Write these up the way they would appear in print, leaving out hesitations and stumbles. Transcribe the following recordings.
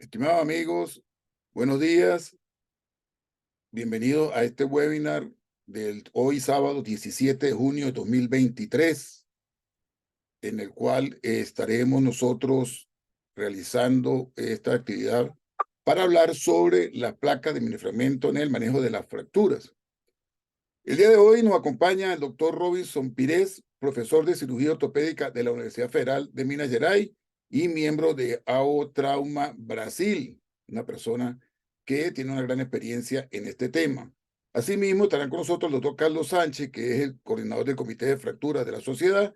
Estimados amigos, buenos días. Bienvenidos a este webinar del hoy sábado 17 de junio de 2023, en el cual estaremos nosotros realizando esta actividad para hablar sobre las placas de minifragmento en el manejo de las fracturas. El día de hoy nos acompaña el doctor Robinson Pires, profesor de cirugía ortopédica de la Universidad Federal de Minas Gerais y miembro de AO Trauma Brasil, una persona que tiene una gran experiencia en este tema. Asimismo, estarán con nosotros el doctor Carlos Sánchez, que es el coordinador del Comité de Fracturas de la Sociedad,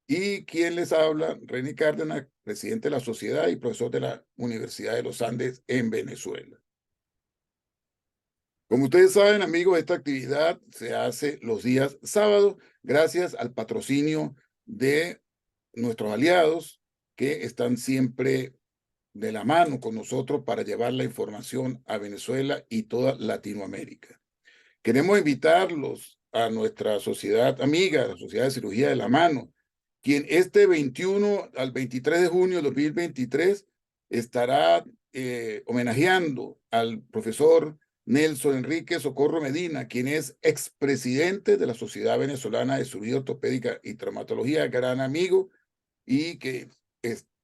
y quien les habla, René Cárdenas, presidente de la Sociedad y profesor de la Universidad de los Andes en Venezuela. Como ustedes saben, amigos, esta actividad se hace los días sábados gracias al patrocinio de nuestros aliados que están siempre de la mano con nosotros para llevar la información a Venezuela y toda Latinoamérica. Queremos invitarlos a nuestra sociedad amiga, la Sociedad de Cirugía de la Mano, quien este 21 al 23 de junio de 2023 estará homenajeando al profesor Nelson Enrique Socorro Medina, quien es expresidente de la Sociedad Venezolana de Cirugía Ortopédica y Traumatología, gran amigo, y que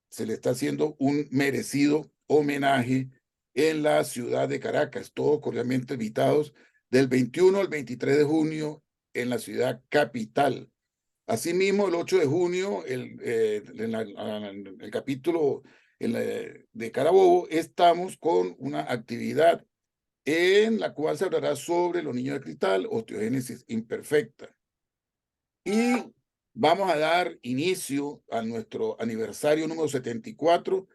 se le está haciendo un merecido homenaje en la ciudad de Caracas. Todos cordialmente invitados del 21 al 23 de junio en la ciudad capital. Asimismo, el 8 de junio, en el capítulo de Carabobo, estamos con una actividad en la cual se hablará sobre los niños de cristal, osteogénesis imperfecta. Y vamos a dar inicio a nuestro aniversario número 74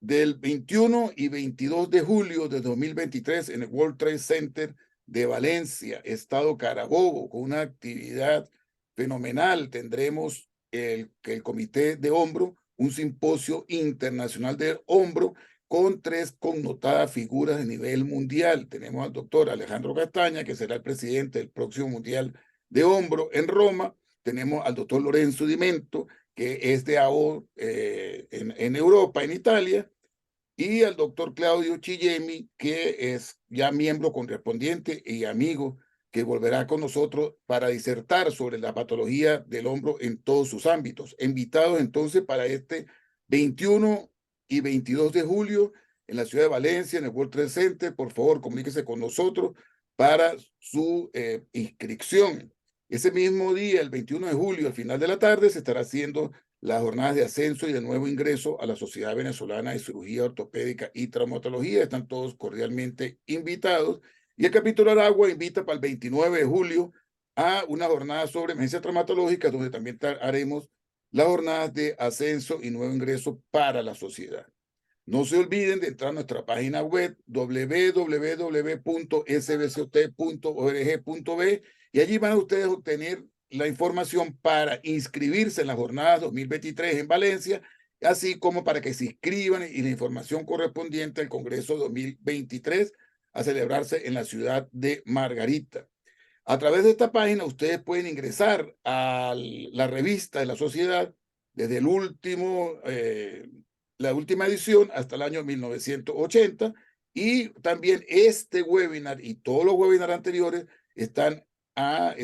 del 21 y 22 de julio de 2023 en el World Trade Center de Valencia, Estado Carabobo, con una actividad fenomenal. Tendremos el Comité de Hombro, un simposio internacional de hombro con 3 connotadas figuras de nivel mundial. Tenemos al doctor Alejandro Castaña, que será el presidente del próximo Mundial de Hombro en Roma. Tenemos al doctor Lorenzo Di Mento, que es de AO en Europa, en Italia, y al doctor Claudio Chillemi, que es ya miembro correspondiente y amigo, que volverá con nosotros para disertar sobre la patología del hombro en todos sus ámbitos. Invitados entonces para este 21 y 22 de julio en la ciudad de Valencia, en el World Trade Center. Por favor, comuníquese con nosotros para su inscripción. Ese mismo día, el 21 de julio, al final de la tarde, se estará haciendo las jornadas de ascenso y de nuevo ingreso a la Sociedad Venezolana de Cirugía Ortopédica y Traumatología. Están todos cordialmente invitados. Y el capítulo Aragua invita para el 29 de julio a una jornada sobre emergencia traumatológica, donde también haremos las jornadas de ascenso y nuevo ingreso para la sociedad. No se olviden de entrar a nuestra página web www.sbcot.org.b y allí van a ustedes obtener la información para inscribirse en las jornadas 2023 en Valencia, así como para que se inscriban y la información correspondiente al Congreso 2023 a celebrarse en la ciudad de Margarita. A través de esta página ustedes pueden ingresar a la revista de la sociedad desde la última edición hasta el año 1980, y también este webinar y todos los webinars anteriores están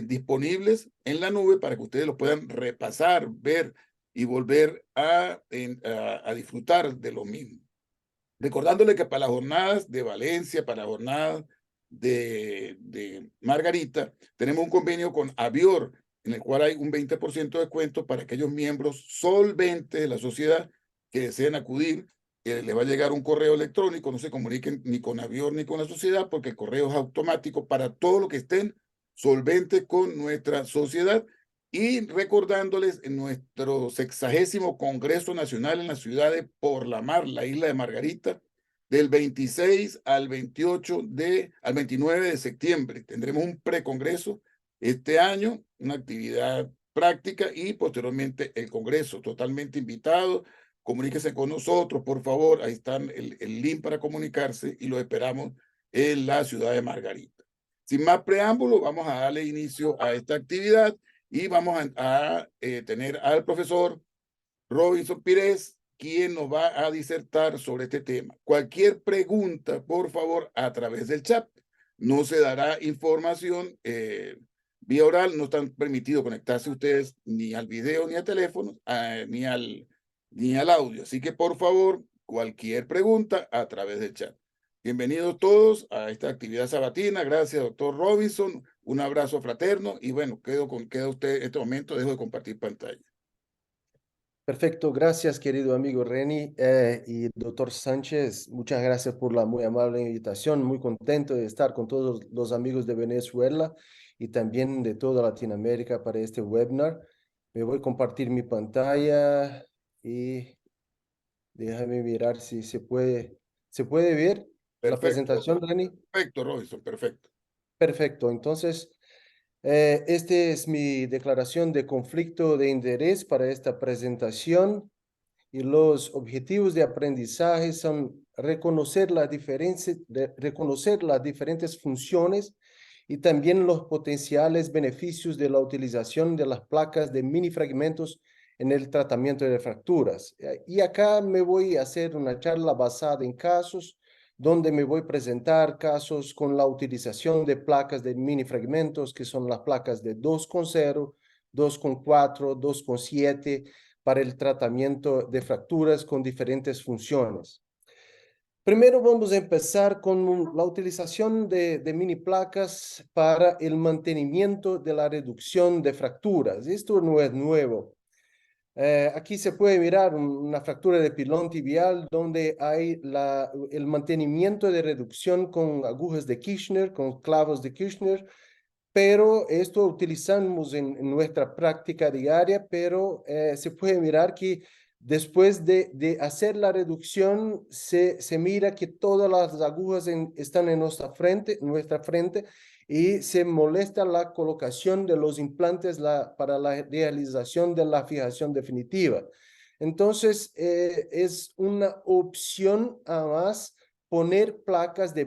disponibles en la nube para que ustedes los puedan repasar, ver y volver a disfrutar de lo mismo. Recordándole que para las jornadas de Valencia, para las jornadas de Margarita, tenemos un convenio con Avior, en el cual hay un 20% de descuento para aquellos miembros solventes de la sociedad que deseen acudir. Les va a llegar un correo electrónico, no se comuniquen ni con Avior ni con la sociedad, porque el correo es automático para todos los que estén solventes con nuestra sociedad. Y recordándoles en nuestro 60º Congreso Nacional en la ciudad de Porlamar, la isla de Margarita, del 26 al 29 de septiembre. Tendremos un precongreso este año, una actividad práctica y posteriormente el congreso. Totalmente invitado. Comuníquese con nosotros, por favor. Ahí está el link para comunicarse y lo esperamos en la ciudad de Margarita. Sin más preámbulo, vamos a darle inicio a esta actividad y vamos a tener al profesor Robinson Pires, quien nos va a disertar sobre este tema. Cualquier pregunta, por favor, a través del chat. No se dará información vía oral, no están permitidos conectarse ustedes ni al video, ni al teléfono, ni al audio. Así que, por favor, cualquier pregunta a través del chat. Bienvenidos todos a esta actividad sabatina. Gracias, doctor Robinson. Un abrazo fraterno y bueno, queda usted en este momento, dejo de compartir pantalla. Perfecto, gracias querido amigo Reni y doctor Sánchez, muchas gracias por la muy amable invitación, muy contento de estar con todos los amigos de Venezuela y también de toda Latinoamérica para este webinar. Me voy a compartir mi pantalla y déjame mirar si se puede ver la Perfecto, presentación, Reni. perfecto, Robinson, perfecto. Perfecto, entonces esta es mi declaración de conflicto de interés para esta presentación. Y los objetivos de aprendizaje son reconocer reconocer las diferentes funciones y también los potenciales beneficios de la utilización de las placas de mini fragmentos en el tratamiento de fracturas. Y acá me voy a hacer una charla basada en casos donde me voy a presentar casos con la utilización de placas de mini fragmentos, que son las placas de 2,0, 2,4, 2,7, para el tratamiento de fracturas con diferentes funciones. Primero vamos a empezar con la utilización de mini placas para el mantenimiento de la reducción de fracturas. Esto no es nuevo. Aquí se puede mirar una fractura de pilón tibial donde hay el mantenimiento de reducción con agujas de Kirchner, con clavos de Kirchner, pero esto utilizamos en nuestra práctica diaria, pero se puede mirar que después de hacer la reducción, se mira que todas las agujas están en nuestra frente y se molesta la colocación de los implantes para la realización de la fijación definitiva. Entonces, es una opción a más poner placas de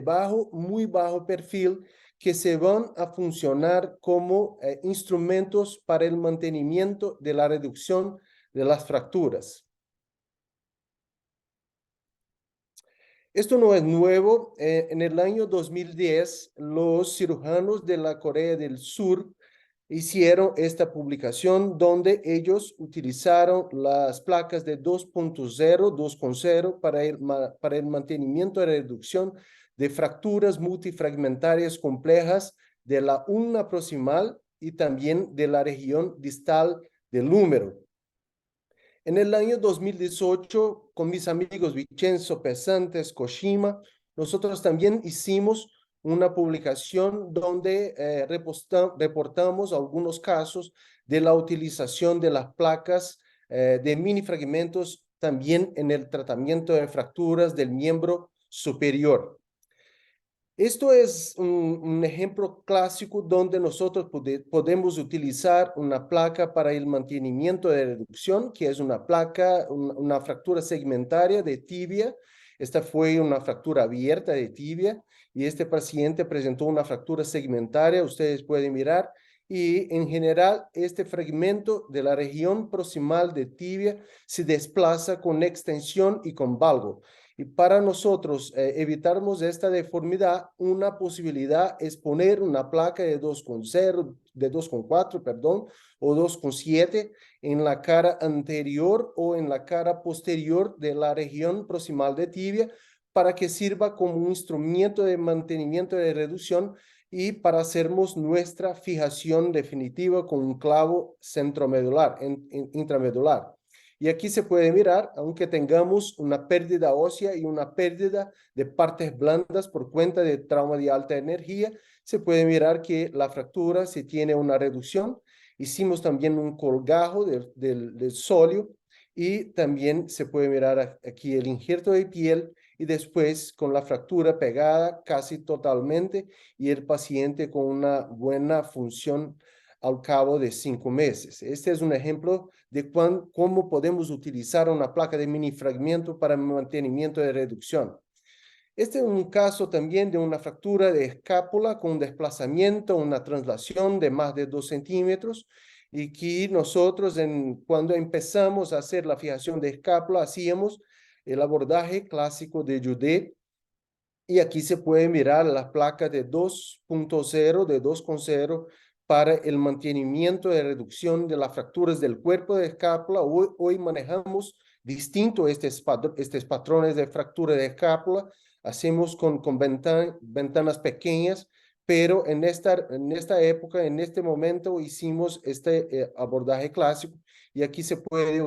muy bajo perfil que se van a funcionar como instrumentos para el mantenimiento de la reducción de las fracturas. Esto no es nuevo. En el año 2010, los cirujanos de la Corea del Sur hicieron esta publicación donde ellos utilizaron las placas de 2.0, 2.0 para el mantenimiento de reducción de fracturas multifragmentarias complejas de la ulna proximal y también de la región distal del húmero. En el año 2018, con mis amigos Vincenzo Pesantes, Koshima, nosotros también hicimos una publicación donde reportamos algunos casos de la utilización de las placas de mini fragmentos también en el tratamiento de fracturas del miembro superior. Esto es un ejemplo clásico donde nosotros podemos utilizar una placa para el mantenimiento de reducción, que es una placa, una fractura segmentaria de tibia. Esta fue una fractura abierta de tibia y este paciente presentó una fractura segmentaria, ustedes pueden mirar, y en general este fragmento de la región proximal de tibia se desplaza con extensión y con valgo. Y para nosotros evitarnos esta deformidad, una posibilidad es poner una placa de 2,0, de 2,4, perdón, o 2,7 en la cara anterior o en la cara posterior de la región proximal de tibia para que sirva como un instrumento de mantenimiento de reducción y para hacernos nuestra fijación definitiva con un clavo centromedular, intramedular. Y aquí se puede mirar, aunque tengamos una pérdida ósea y una pérdida de partes blandas por cuenta de trauma de alta energía, se puede mirar que la fractura se tiene una reducción. Hicimos también un colgajo del sóleo y también se puede mirar aquí el injerto de piel y después con la fractura pegada casi totalmente y el paciente con una buena función al cabo de 5 meses. Este es un ejemplo de cómo podemos utilizar una placa de mini fragmento para mantenimiento de reducción. Este es un caso también de una fractura de escápula con desplazamiento, una translación de más de 2 centímetros. y que nosotros cuando empezamos a hacer la fijación de escápula hacíamos el abordaje clásico de Judet. Y aquí se puede mirar la placa de 2.0, de 2.0 para el mantenimiento de reducción de las fracturas del cuerpo de escápula. Hoy manejamos distinto estos patrones de fractura de escápula. Hacemos con ventanas pequeñas, pero en esta época, en este momento, hicimos este abordaje clásico y aquí se puede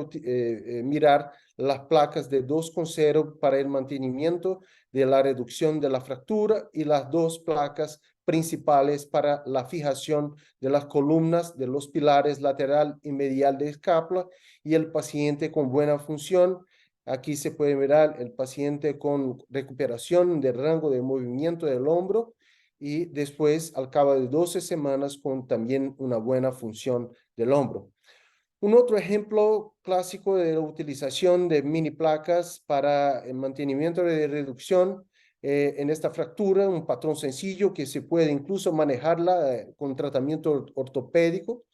mirar las placas de 2.0 para el mantenimiento de la reducción de la fractura y las dos placas principales para la fijación de las columnas de los pilares lateral y medial de escápula y el paciente con buena función. Aquí se puede mirar el paciente con recuperación del rango de movimiento del hombro y después al cabo de 12 semanas con también una buena función del hombro. Un otro ejemplo clásico de la utilización de mini placas para el mantenimiento de reducción en esta fractura, un patrón sencillo que se puede incluso manejarla con tratamiento ortopédico.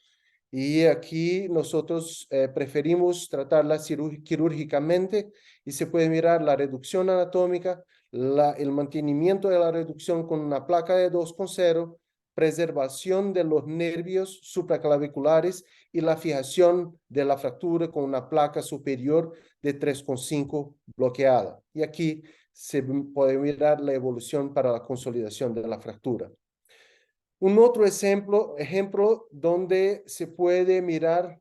Y aquí nosotros preferimos tratarla quirúrgicamente y se puede mirar la reducción anatómica, el mantenimiento de la reducción con una placa de 2.0, preservación de los nervios supraclaviculares y la fijación de la fractura con una placa superior de 3.5 bloqueada. Y aquí se puede mirar la evolución para la consolidación de la fractura. Un otro ejemplo donde se puede mirar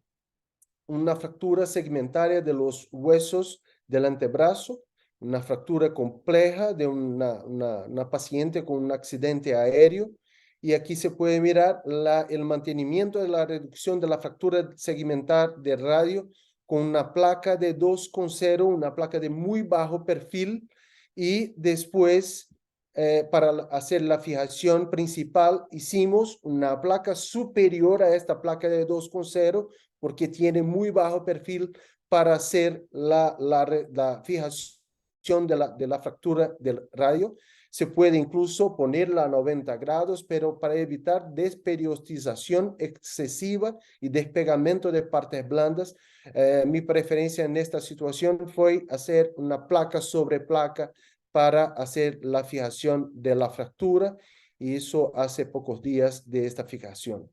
una fractura segmentaria de los huesos del antebrazo, una fractura compleja de una paciente con un accidente aéreo. Y aquí se puede mirar el mantenimiento de la reducción de la fractura segmentar de radio con una placa de 2.0, una placa de muy bajo perfil, y después para hacer la fijación principal hicimos una placa superior a esta placa de 2.0 porque tiene muy bajo perfil para hacer la fijación de la fractura del radio. Se puede incluso ponerla a 90 grados, pero para evitar desperiodización excesiva y despegamento de partes blandas, mi preferencia en esta situación fue hacer una placa sobre placa para hacer la fijación de la fractura, y eso hace pocos días de esta fijación.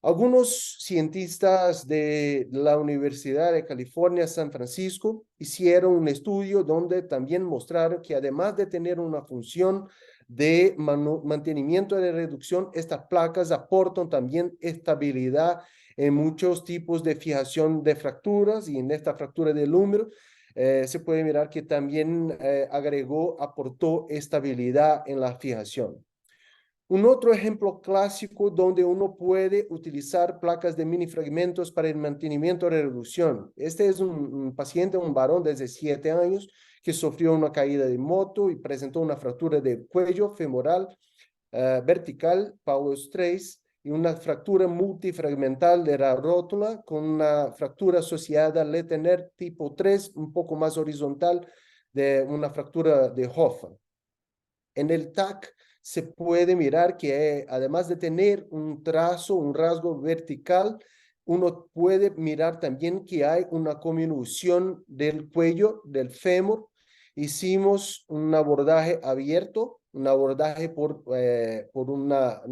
Algunos cientistas de la Universidad de California, San Francisco, hicieron un estudio donde también mostraron que además de tener una función de mantenimiento de reducción, estas placas aportan también estabilidad en muchos tipos de fijación de fracturas, y en esta fractura del húmero se puede mirar que también aportó estabilidad en la fijación. Un otro ejemplo clásico donde uno puede utilizar placas de mini fragmentos para el mantenimiento de reducción. Este es un paciente, un varón de 7 años, que sufrió una caída de moto y presentó una fractura de cuello femoral vertical, Paulus 3, y una fractura multifragmental de la rótula con una fractura asociada al Lettener tipo 3, un poco más horizontal, de una fractura de Hoffa. En el TAC se puede mirar que además de tener un trazo, un rasgo vertical, uno puede mirar también que hay una convolución del cuello, del fémur. Hicimos un abordaje abierto, un abordaje por una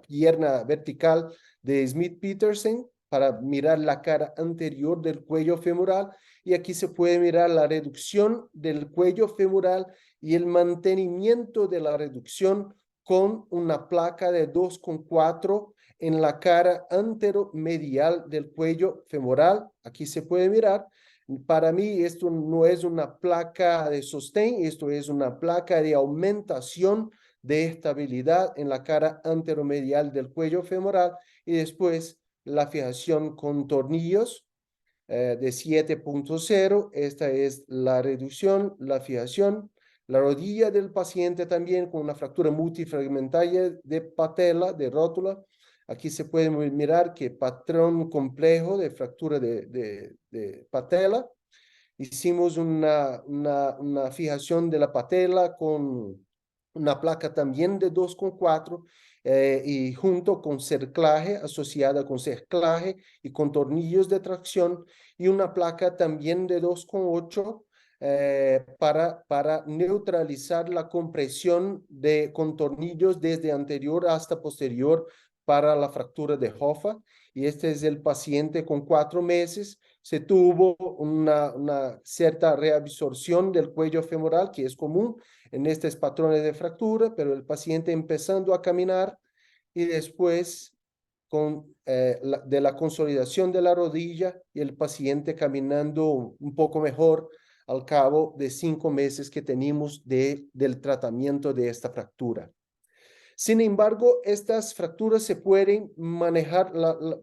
pierna vertical de Smith-Peterson para mirar la cara anterior del cuello femoral, y aquí se puede mirar la reducción del cuello femoral y el mantenimiento de la reducción con una placa de 2.4 en la cara anteromedial del cuello femoral. Aquí se puede mirar. Para mí esto no es una placa de sostén, esto es una placa de aumentación de estabilidad en la cara anteromedial del cuello femoral, y después la fijación con tornillos de 7.0. Esta es la reducción, la fijación. La rodilla del paciente también con una fractura multifragmentaria de patela, de rótula. Aquí se puede mirar que patrón complejo de fractura de patela. Hicimos una fijación de la patela con una placa también de 2.4. y junto con cerclaje, asociada con cerclaje y con tornillos de tracción, y una placa también de 2,8 para neutralizar la compresión con tornillos desde anterior hasta posterior para la fractura de Hoffa. Y este es el paciente con 4 meses. Se tuvo una cierta reabsorción del cuello femoral, que es común en estos patrones de fractura, pero el paciente empezando a caminar y después de la consolidación de la rodilla y el paciente caminando un poco mejor al cabo de 5 meses que tenemos del tratamiento de esta fractura. Sin embargo, estas fracturas se pueden manejar,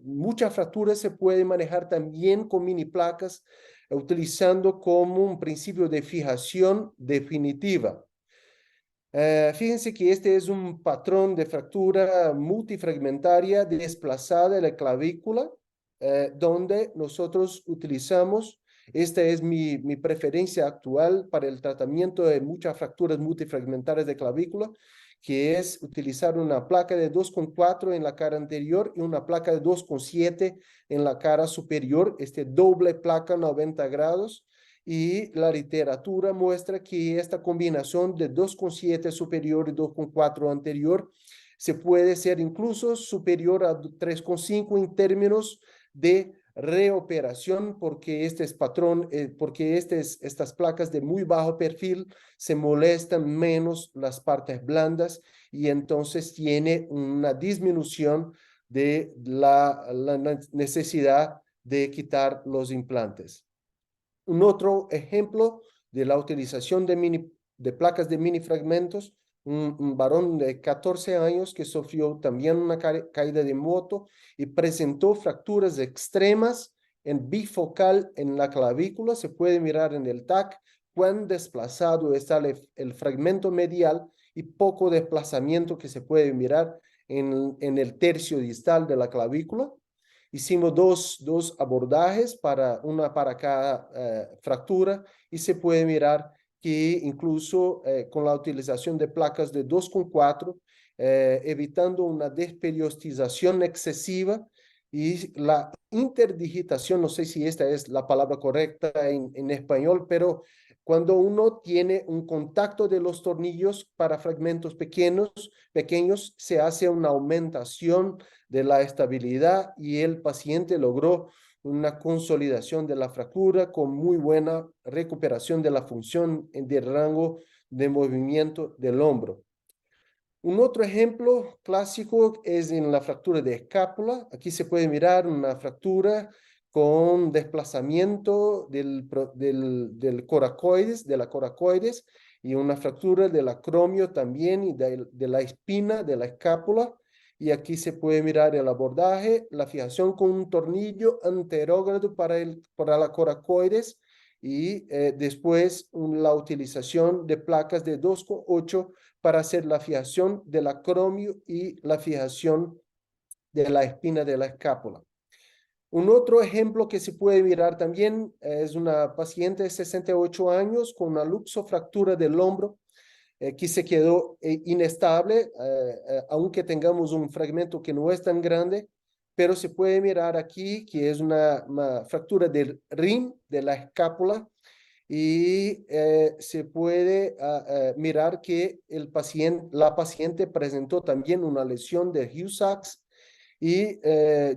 muchas fracturas se pueden manejar también con mini placas, utilizando como un principio de fijación definitiva. Fíjense que este es un patrón de fractura multifragmentaria desplazada de la clavícula, donde nosotros utilizamos, esta es mi preferencia actual para el tratamiento de muchas fracturas multifragmentarias de clavícula, que es utilizar una placa de 2,4 en la cara anterior y una placa de 2,7 en la cara superior, doble placa 90 grados. Y la literatura muestra que esta combinación de 2,7 superior y 2,4 anterior se puede ser incluso superior a 3,5 en términos de reoperación, porque este es patrón, porque estas placas de muy bajo perfil se molestan menos las partes blandas y entonces tiene una disminución de la necesidad de quitar los implantes. Un otro ejemplo de la utilización de placas de mini fragmentos, un varón de 14 años que sufrió también una caída de moto y presentó fracturas extremas en bifocal en la clavícula. Se puede mirar en el TAC cuán desplazado está el fragmento medial y poco desplazamiento que se puede mirar en el tercio distal de la clavícula. Hicimos dos abordajes, una para cada fractura, y se puede mirar que incluso con la utilización de placas de 2,4, evitando una desperiodización excesiva y la interdigitación, no sé si esta es la palabra correcta en español, pero cuando uno tiene un contacto de los tornillos para fragmentos pequeños, se hace una aumentación de la estabilidad y el paciente logró una consolidación de la fractura con muy buena recuperación de la función del rango de movimiento del hombro. Un otro ejemplo clásico es en la fractura de escápula. Aquí se puede mirar una fractura con desplazamiento del coracoides, de la coracoides, y una fractura del acromio también y de la espina de la escápula. Y aquí se puede mirar el abordaje, la fijación con un tornillo anterógrado para la coracoides y después la utilización de placas de 2,8 para hacer la fijación del acromio y la fijación de la espina de la escápula. Un otro ejemplo que se puede mirar también es una paciente de 68 años con una luxofractura del hombro que se quedó inestable, aunque tengamos un fragmento que no es tan grande, pero se puede mirar aquí que es una fractura del rin, de la escápula, y se puede mirar que la paciente presentó también una lesión de Hill-Sachs y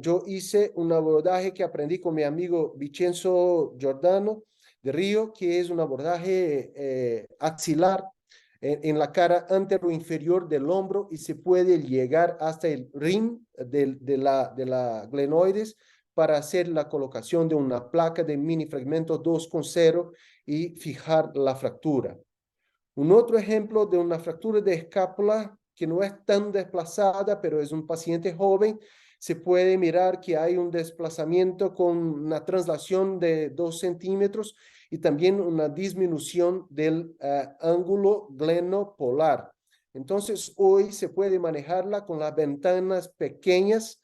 yo hice un abordaje que aprendí con mi amigo Vincenzo Giordano de Río, que es un abordaje axilar en la cara anteroinferior del hombro y se puede llegar hasta el rim de la glenoides para hacer la colocación de una placa de mini fragmento 2,0 y fijar la fractura. Un otro ejemplo de una fractura de escápula que no es tan desplazada, pero es un paciente joven, se puede mirar que hay un desplazamiento con una traslación de 2 centímetros y también una disminución del ángulo glenopolar. Entonces, hoy se puede manejarla con las ventanas pequeñas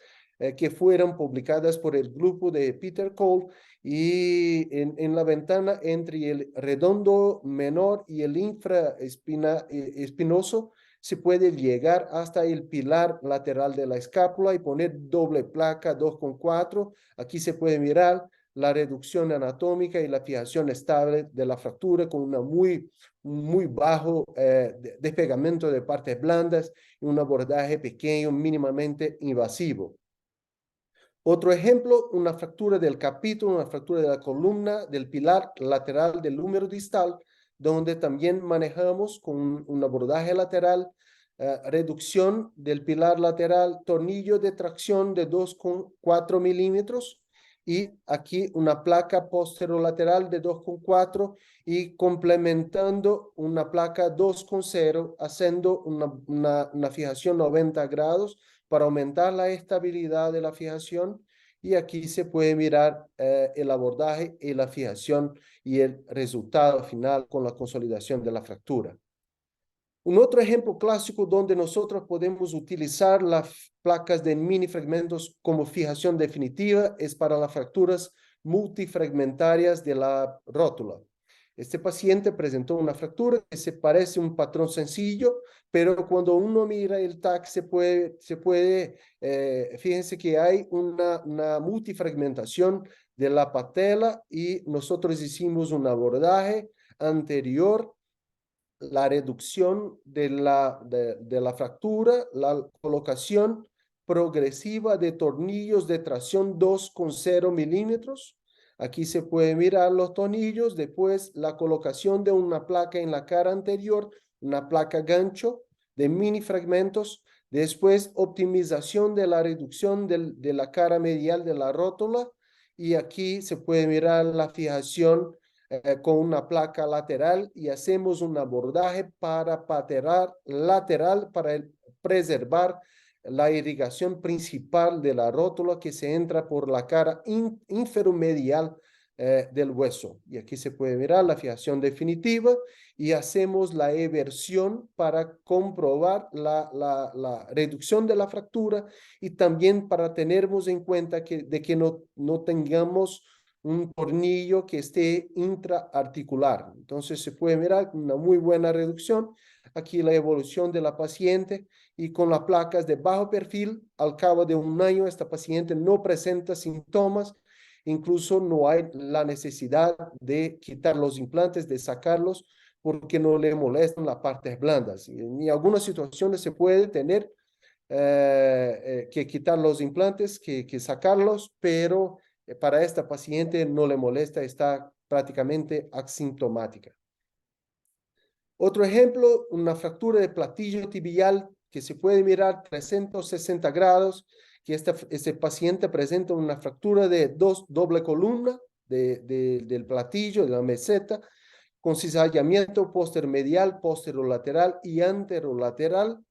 que fueron publicadas por el grupo de Peter Cole y en la ventana entre el redondo menor y el infraespinoso se puede llegar hasta el pilar lateral de la escápula y poner doble placa 2,4. Aquí se puede mirar la reducción anatómica y la fijación estable de la fractura con una muy bajo despegamento de partes blandas y un abordaje pequeño, mínimamente invasivo. Otro ejemplo, una fractura del capítulo, una fractura de la columna, del pilar lateral del húmero distal, donde también manejamos con un abordaje lateral, reducción del pilar lateral, tornillo de tracción de 2,4 milímetros y aquí una placa posterolateral de 2,4 y complementando una placa 2,0, haciendo una fijación 90 grados para aumentar la estabilidad de la fijación. Y aquí se puede mirar el abordaje y la fijación y el resultado final con la consolidación de la fractura. Un otro ejemplo clásico donde nosotros podemos utilizar las placas de mini fragmentos como fijación definitiva es para las fracturas multifragmentarias de la rótula. Este paciente presentó una fractura que se parece a un patrón sencillo, pero cuando uno mira el TAC fíjense que hay una multifragmentación de la patela y nosotros hicimos un abordaje anterior, la reducción de la fractura, la colocación progresiva de tornillos de tracción 2,0 milímetros. Aquí se puede mirar los tornillos, después la colocación de una placa en la cara anterior, una placa gancho de mini fragmentos, después optimización de la reducción de la cara medial de la rótula y aquí se puede mirar la fijación con una placa lateral y hacemos un abordaje para paterar lateral para preservar la irrigación principal de la rótula que se entra por la cara inferomedial del hueso. Y aquí se puede mirar la fijación definitiva y hacemos la eversión para comprobar la reducción de la fractura y también para tenernos en cuenta de que no tengamos un tornillo que esté intraarticular. Entonces se puede mirar una muy buena reducción. Aquí la evolución de la paciente y con las placas de bajo perfil, al cabo de un año, esta paciente no presenta síntomas, incluso no hay la necesidad de quitar los implantes, de sacarlos, porque no le molestan las partes blandas. Y en algunas situaciones se puede tener que quitar los implantes, que sacarlos, pero para esta paciente no le molesta, está prácticamente asintomática. Otro ejemplo, una fractura de platillo tibial que se puede mirar 360 grados, que este paciente presenta una fractura de doble columna del platillo, de la meseta, con cizallamiento postermedial, posterolateral y anterolateral.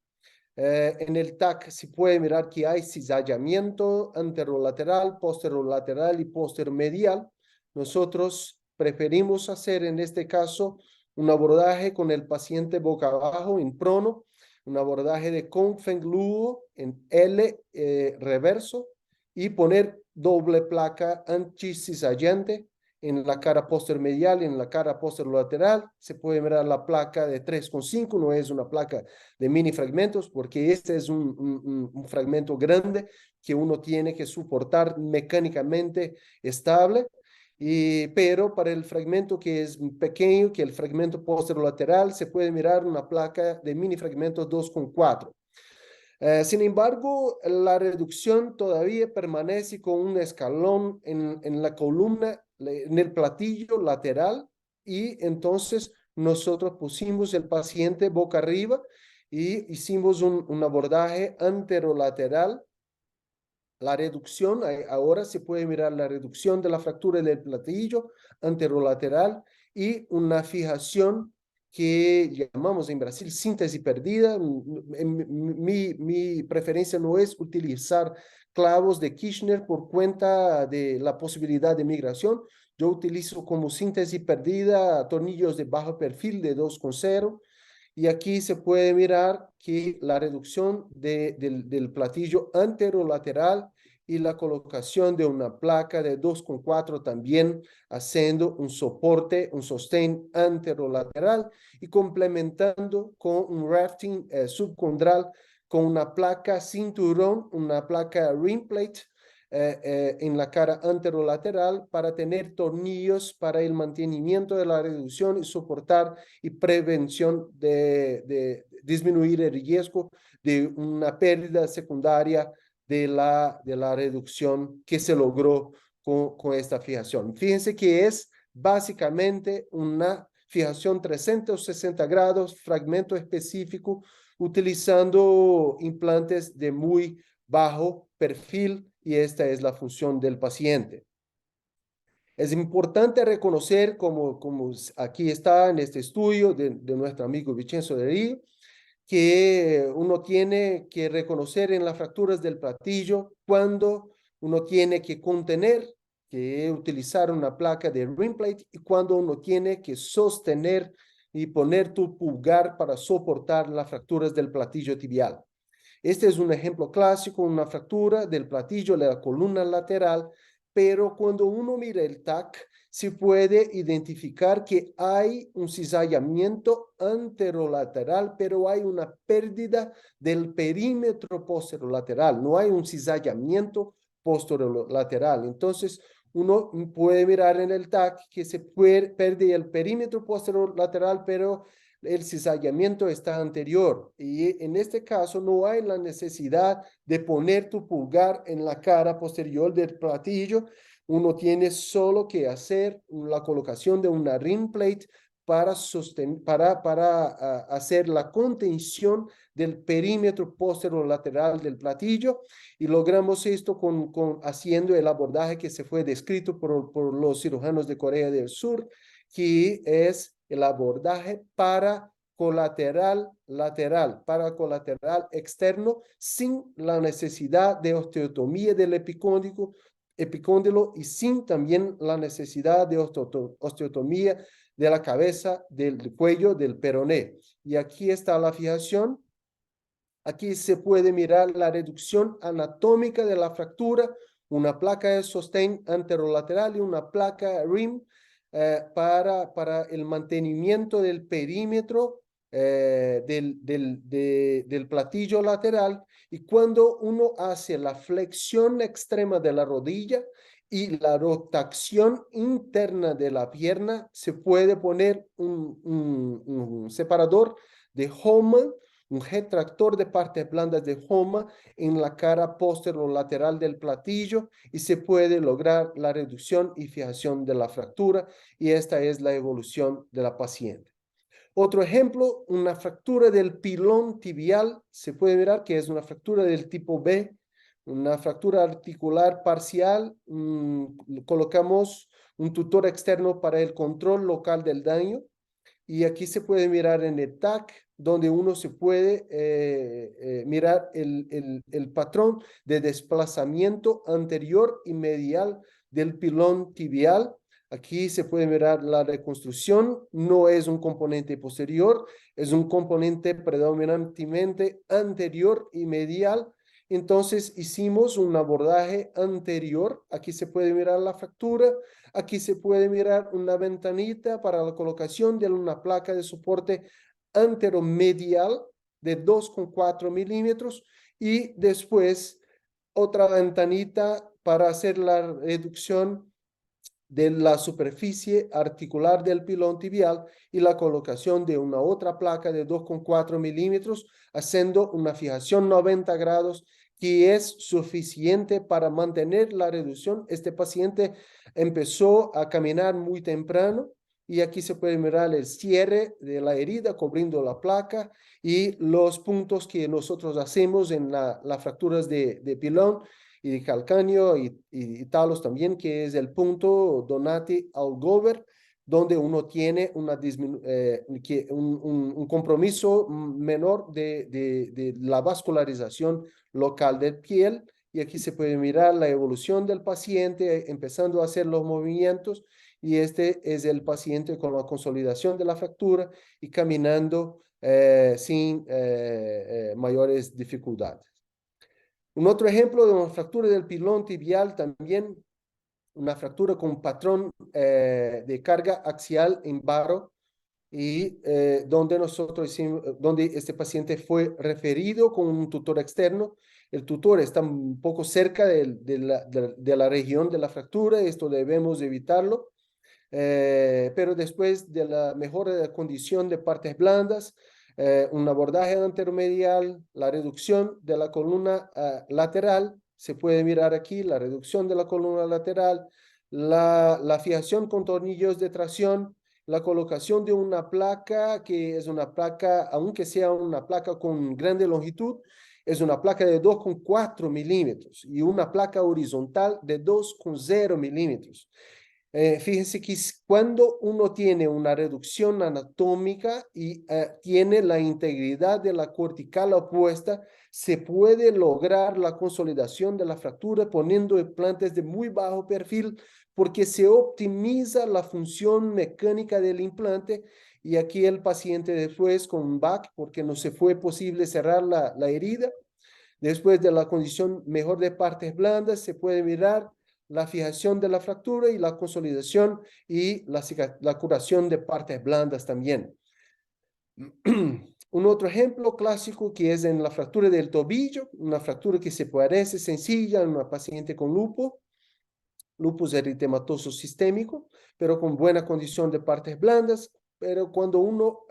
En el TAC se puede mirar que hay cizallamiento anterolateral, posterolateral y postermedial. Nosotros preferimos hacer en este caso un abordaje con el paciente boca abajo en prono, un abordaje de Confeng-Luo en L reverso y poner doble placa anticizallante en la cara postermedial y en la cara posterolateral. Se puede mirar la placa de 3,5, no es una placa de mini fragmentos, porque este es un fragmento grande que uno tiene que soportar mecánicamente estable. Pero para el fragmento que es pequeño, que el fragmento posterolateral, se puede mirar una placa de mini fragmentos 2,4. Sin embargo, la reducción todavía permanece con un escalón en la columna, en el platillo lateral, y entonces nosotros pusimos el paciente boca arriba y hicimos un abordaje anterolateral. La reducción, ahora se puede mirar la reducción de la fractura del platillo anterolateral y una fijación que llamamos en Brasil síntesis perdida. Mi preferencia no es utilizar clavos de Kirchner por cuenta de la posibilidad de migración. Yo utilizo como síntesis perdida tornillos de bajo perfil de 2,0. Y aquí se puede mirar que la reducción del platillo anterolateral y la colocación de una placa de 2,4 también haciendo un soporte, un sostén anterolateral y complementando con un rafting subcondral con una placa cinturón, una placa rim plate en la cara anterolateral para tener tornillos para el mantenimiento de la reducción y soportar y prevención de disminuir el riesgo de una pérdida secundaria de la reducción que se logró con esta fijación. Fíjense que es básicamente una fijación 360 grados, fragmento específico, utilizando implantes de muy bajo perfil y esta es la función del paciente. Es importante reconocer, como aquí está en este estudio de nuestro amigo Vincenzo de Río, que uno tiene que reconocer en las fracturas del platillo cuando uno tiene que contener, que utilizar una placa de rim plate y cuando uno tiene que sostener y poner tu pulgar para soportar las fracturas del platillo tibial. Este es un ejemplo clásico, una fractura del platillo de la columna lateral, pero cuando uno mira el TAC, se puede identificar que hay un cizallamiento anterolateral, pero hay una pérdida del perímetro posterolateral, no hay un cizallamiento posterolateral. Entonces, uno puede mirar en el TAC que se pierde el perímetro posterolateral, pero el cizallamiento está anterior y en este caso no hay la necesidad de poner tu pulgar en la cara posterior del platillo. Uno tiene solo que hacer la colocación de una rim plate para hacer la contención del perímetro posterolateral del platillo y logramos esto haciendo el abordaje que se fue descrito por los cirujanos de Corea del Sur, que es el abordaje para colateral lateral, para colateral externo, sin la necesidad de osteotomía del epicóndilo y sin también la necesidad de osteotomía de la cabeza, del cuello, del peroné. Y aquí está la fijación. Aquí se puede mirar la reducción anatómica de la fractura, una placa de sostén anterolateral y una placa rim para el mantenimiento del perímetro del platillo lateral. Y cuando uno hace la flexión extrema de la rodilla y la rotación interna de la pierna, se puede poner un separador de Hohmann, un retractor de partes blandas de Hohmann en la cara posterolateral del platillo y se puede lograr la reducción y fijación de la fractura y esta es la evolución de la paciente. Otro ejemplo, una fractura del pilón tibial, se puede ver que es una fractura del tipo B, una fractura articular parcial, colocamos un tutor externo para el control local del daño y aquí se puede mirar en el TAC, donde uno se puede mirar el patrón de desplazamiento anterior y medial del pilón tibial. Aquí se puede mirar la reconstrucción, no es un componente posterior, es un componente predominantemente anterior y medial. Entonces hicimos un abordaje anterior, aquí se puede mirar la fractura, aquí se puede mirar una ventanita para la colocación de una placa de soporte anteromedial de 2,4 milímetros y después otra ventanita para hacer la reducción de la superficie articular del pilón tibial y la colocación de una otra placa de 2,4 milímetros, haciendo una fijación 90 grados que es suficiente para mantener la reducción. Este paciente empezó a caminar muy temprano y aquí se puede mirar el cierre de la herida cubriendo la placa y los puntos que nosotros hacemos en las fracturas de pilón y de calcáneo y talos también, que es el punto Donati-Algover, donde uno tiene un compromiso menor de la vascularización local de piel. Y aquí se puede mirar la evolución del paciente, empezando a hacer los movimientos. Y este es el paciente con la consolidación de la fractura y caminando sin mayores dificultades. Un otro ejemplo de una fractura del pilón tibial también, una fractura con patrón de carga axial en varo y donde este paciente fue referido con un tutor externo. El tutor está un poco cerca de la región de la fractura, esto debemos evitarlo. Pero después de la mejora de la condición de partes blandas, un abordaje anteromedial, la reducción de la columna lateral, se puede mirar aquí la reducción de la columna lateral, la fijación con tornillos de tracción, la colocación de una placa que es una placa, aunque sea una placa con grande longitud, es una placa de 2,4 milímetros y una placa horizontal de 2,0 milímetros. Fíjense que cuando uno tiene una reducción anatómica y tiene la integridad de la cortical opuesta, se puede lograr la consolidación de la fractura poniendo implantes de muy bajo perfil porque se optimiza la función mecánica del implante y aquí el paciente después con un back porque no se fue posible cerrar la herida. Después de la condición mejor de partes blandas, se puede mirar la fijación de la fractura y la consolidación y la curación de partes blandas también. Un otro ejemplo clásico que es en la fractura del tobillo, una fractura que se parece sencilla en una paciente con lupus eritematoso sistémico, pero con buena condición de partes blandas, pero cuando uno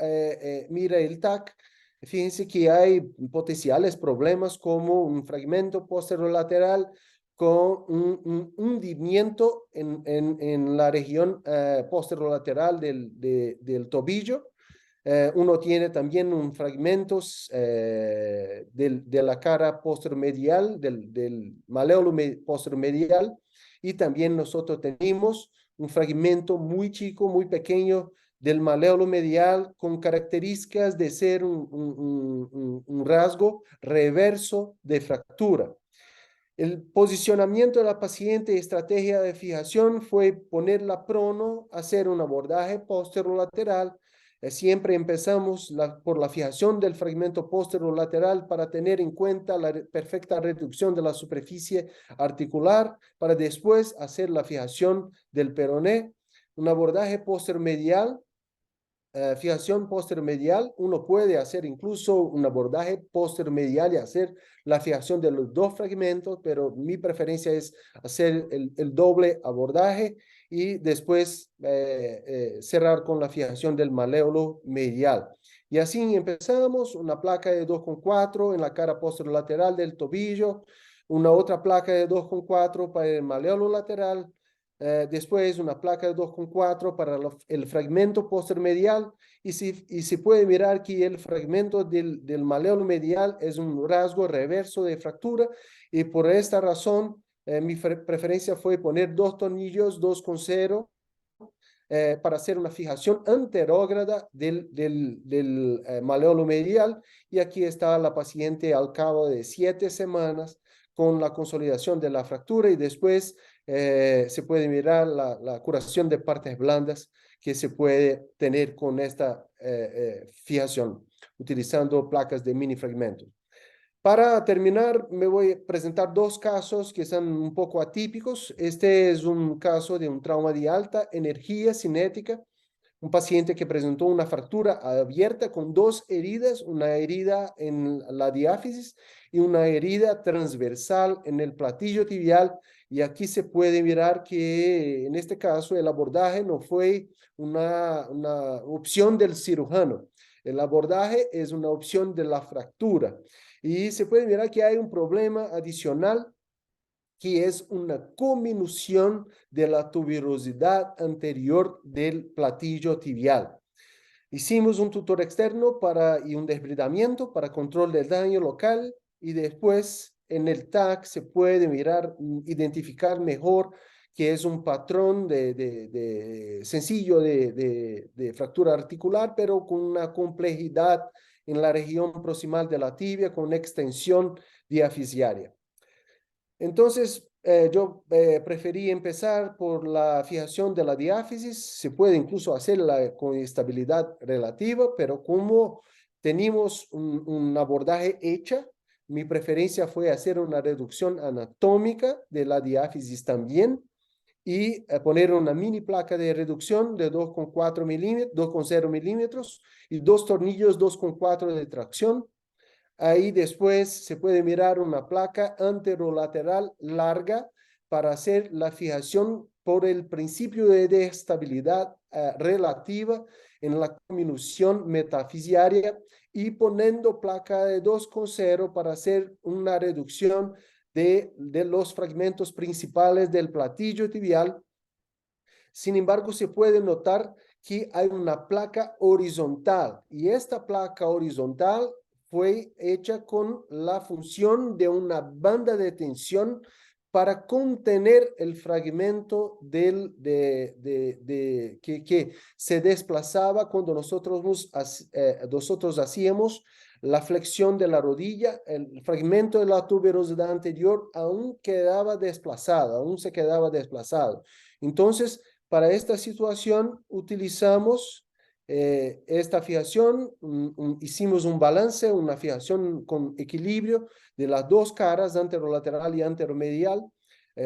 mira el TAC, fíjense que hay potenciales problemas como un fragmento posterolateral con un hundimiento en la región posterolateral del tobillo. Uno tiene también un fragmentos de la cara posteromedial, del maléolo posteromedial, y también nosotros tenemos un fragmento muy chico, muy pequeño del maléolo medial con características de ser un rasgo reverso de fractura. El posicionamiento de la paciente, estrategia de fijación fue ponerla prono, hacer un abordaje posterolateral. Siempre empezamos por la fijación del fragmento posterolateral para tener en cuenta la perfecta reducción de la superficie articular, para después hacer la fijación del peroné. Un abordaje posteromedial, fijación posteromedial, uno puede hacer incluso un abordaje posteromedial y hacer la fijación de los dos fragmentos, pero mi preferencia es hacer el doble abordaje y después cerrar con la fijación del maléolo medial. Y así empezamos, una placa de 2,4 en la cara posterolateral del tobillo, una otra placa de 2,4 para el maléolo lateral, después una placa de 2,4 para el fragmento postermedial y se puede mirar que el fragmento del maléolo medial es un rasgo reverso de fractura y por esta razón mi preferencia fue poner dos tornillos 2,0 para hacer una fijación anterógrada del maléolo medial y aquí está la paciente al cabo de 7 semanas con la consolidación de la fractura y después se puede mirar la curación de partes blandas que se puede tener con esta fijación utilizando placas de mini fragmentos. Para terminar, me voy a presentar dos casos que son un poco atípicos. Este es un caso de un trauma de alta energía cinética, un paciente que presentó una fractura abierta con dos heridas, una herida en la diáfisis y una herida transversal en el platillo tibial. Y aquí se puede mirar que en este caso el abordaje no fue una opción del cirujano. El abordaje es una opción de la fractura. Y se puede mirar que hay un problema adicional que es una conminución de la tuberosidad anterior del platillo tibial. Hicimos un tutor externo y un desbridamiento para control del daño local y después en el TAC se puede mirar, identificar mejor que es un patrón sencillo de fractura articular, pero con una complejidad en la región proximal de la tibia con extensión diafisiaria. Entonces, yo preferí empezar por la fijación de la diáfisis. Se puede incluso hacerla con estabilidad relativa, pero como tenemos un abordaje hecha, Mi preferencia fue hacer una reducción anatómica de la diáfisis también y poner una mini placa de reducción de 2,4 milímetros, 2,0 milímetros y dos tornillos 2,4 de tracción. Ahí después se puede mirar una placa anterolateral larga para hacer la fijación por el principio de estabilidad relativa en la conminución metafisiaria y poniendo placa de 2,0 para hacer una reducción de los fragmentos principales del platillo tibial. Sin embargo, se puede notar que hay una placa horizontal y esta placa horizontal fue hecha con la función de una banda de tensión para contener el fragmento que se desplazaba cuando nosotros hacíamos la flexión de la rodilla. El fragmento de la tuberosidad anterior aún se quedaba desplazado. Entonces, para esta situación utilizamos esta fijación, hicimos un balance, una fijación con equilibrio de las dos caras, anterolateral y anteromedial,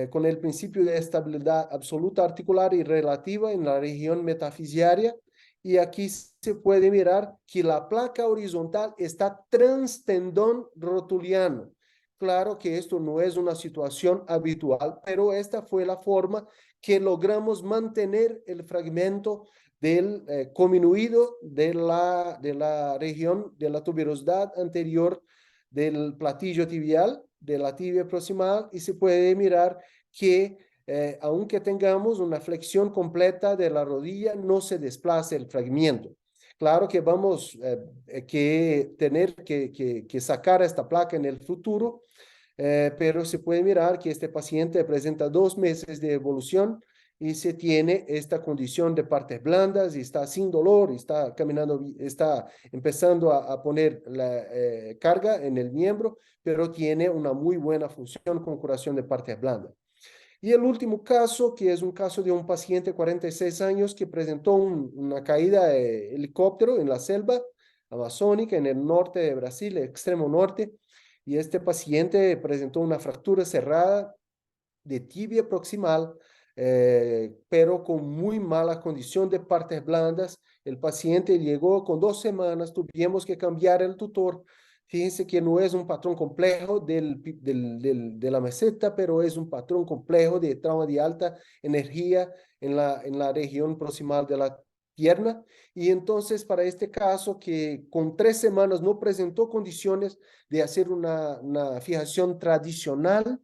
con el principio de estabilidad absoluta articular y relativa en la región metafisiaria. Y aquí se puede mirar que la placa horizontal está transtendón rotuliano. Claro que esto no es una situación habitual, pero esta fue la forma que logramos mantener el fragmento del cominuido de la región de la tuberosidad anterior del platillo tibial, de la tibia proximal, y se puede mirar que aunque tengamos una flexión completa de la rodilla, no se desplaza el fragmento. Claro que vamos que tener que sacar esta placa en el futuro, pero se puede mirar que este paciente presenta 2 meses de evolución y se tiene esta condición de partes blandas y está sin dolor, y está caminando, está empezando a poner la carga en el miembro, pero tiene una muy buena función con curación de partes blandas. Y el último caso, que es un caso de un paciente de 46 años que presentó una caída de helicóptero en la selva amazónica en el norte de Brasil, el extremo norte, y este paciente presentó una fractura cerrada de tibia proximal, pero con muy mala condición de partes blandas. El paciente llegó con 2 semanas, tuvimos que cambiar el tutor. Fíjense que no es un patrón complejo de la meseta, pero es un patrón complejo de trauma de alta energía en la región proximal de la pierna. Y entonces para este caso que con 3 semanas no presentó condiciones de hacer una fijación tradicional,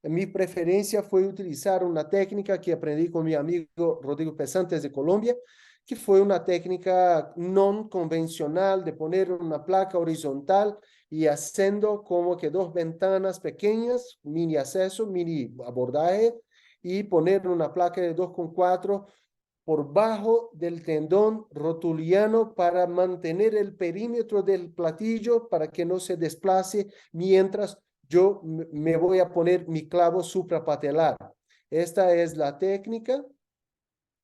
mi preferencia fue utilizar una técnica que aprendí con mi amigo Rodrigo Pesantes de Colombia, que fue una técnica no convencional de poner una placa horizontal y haciendo como que 2 ventanas pequeñas, mini acceso, mini abordaje, y poner una placa de 2,4 por bajo del tendón rotuliano para mantener el perímetro del platillo para que no se desplace mientras yo me voy a poner mi clavo suprapatelar. Esta es la técnica,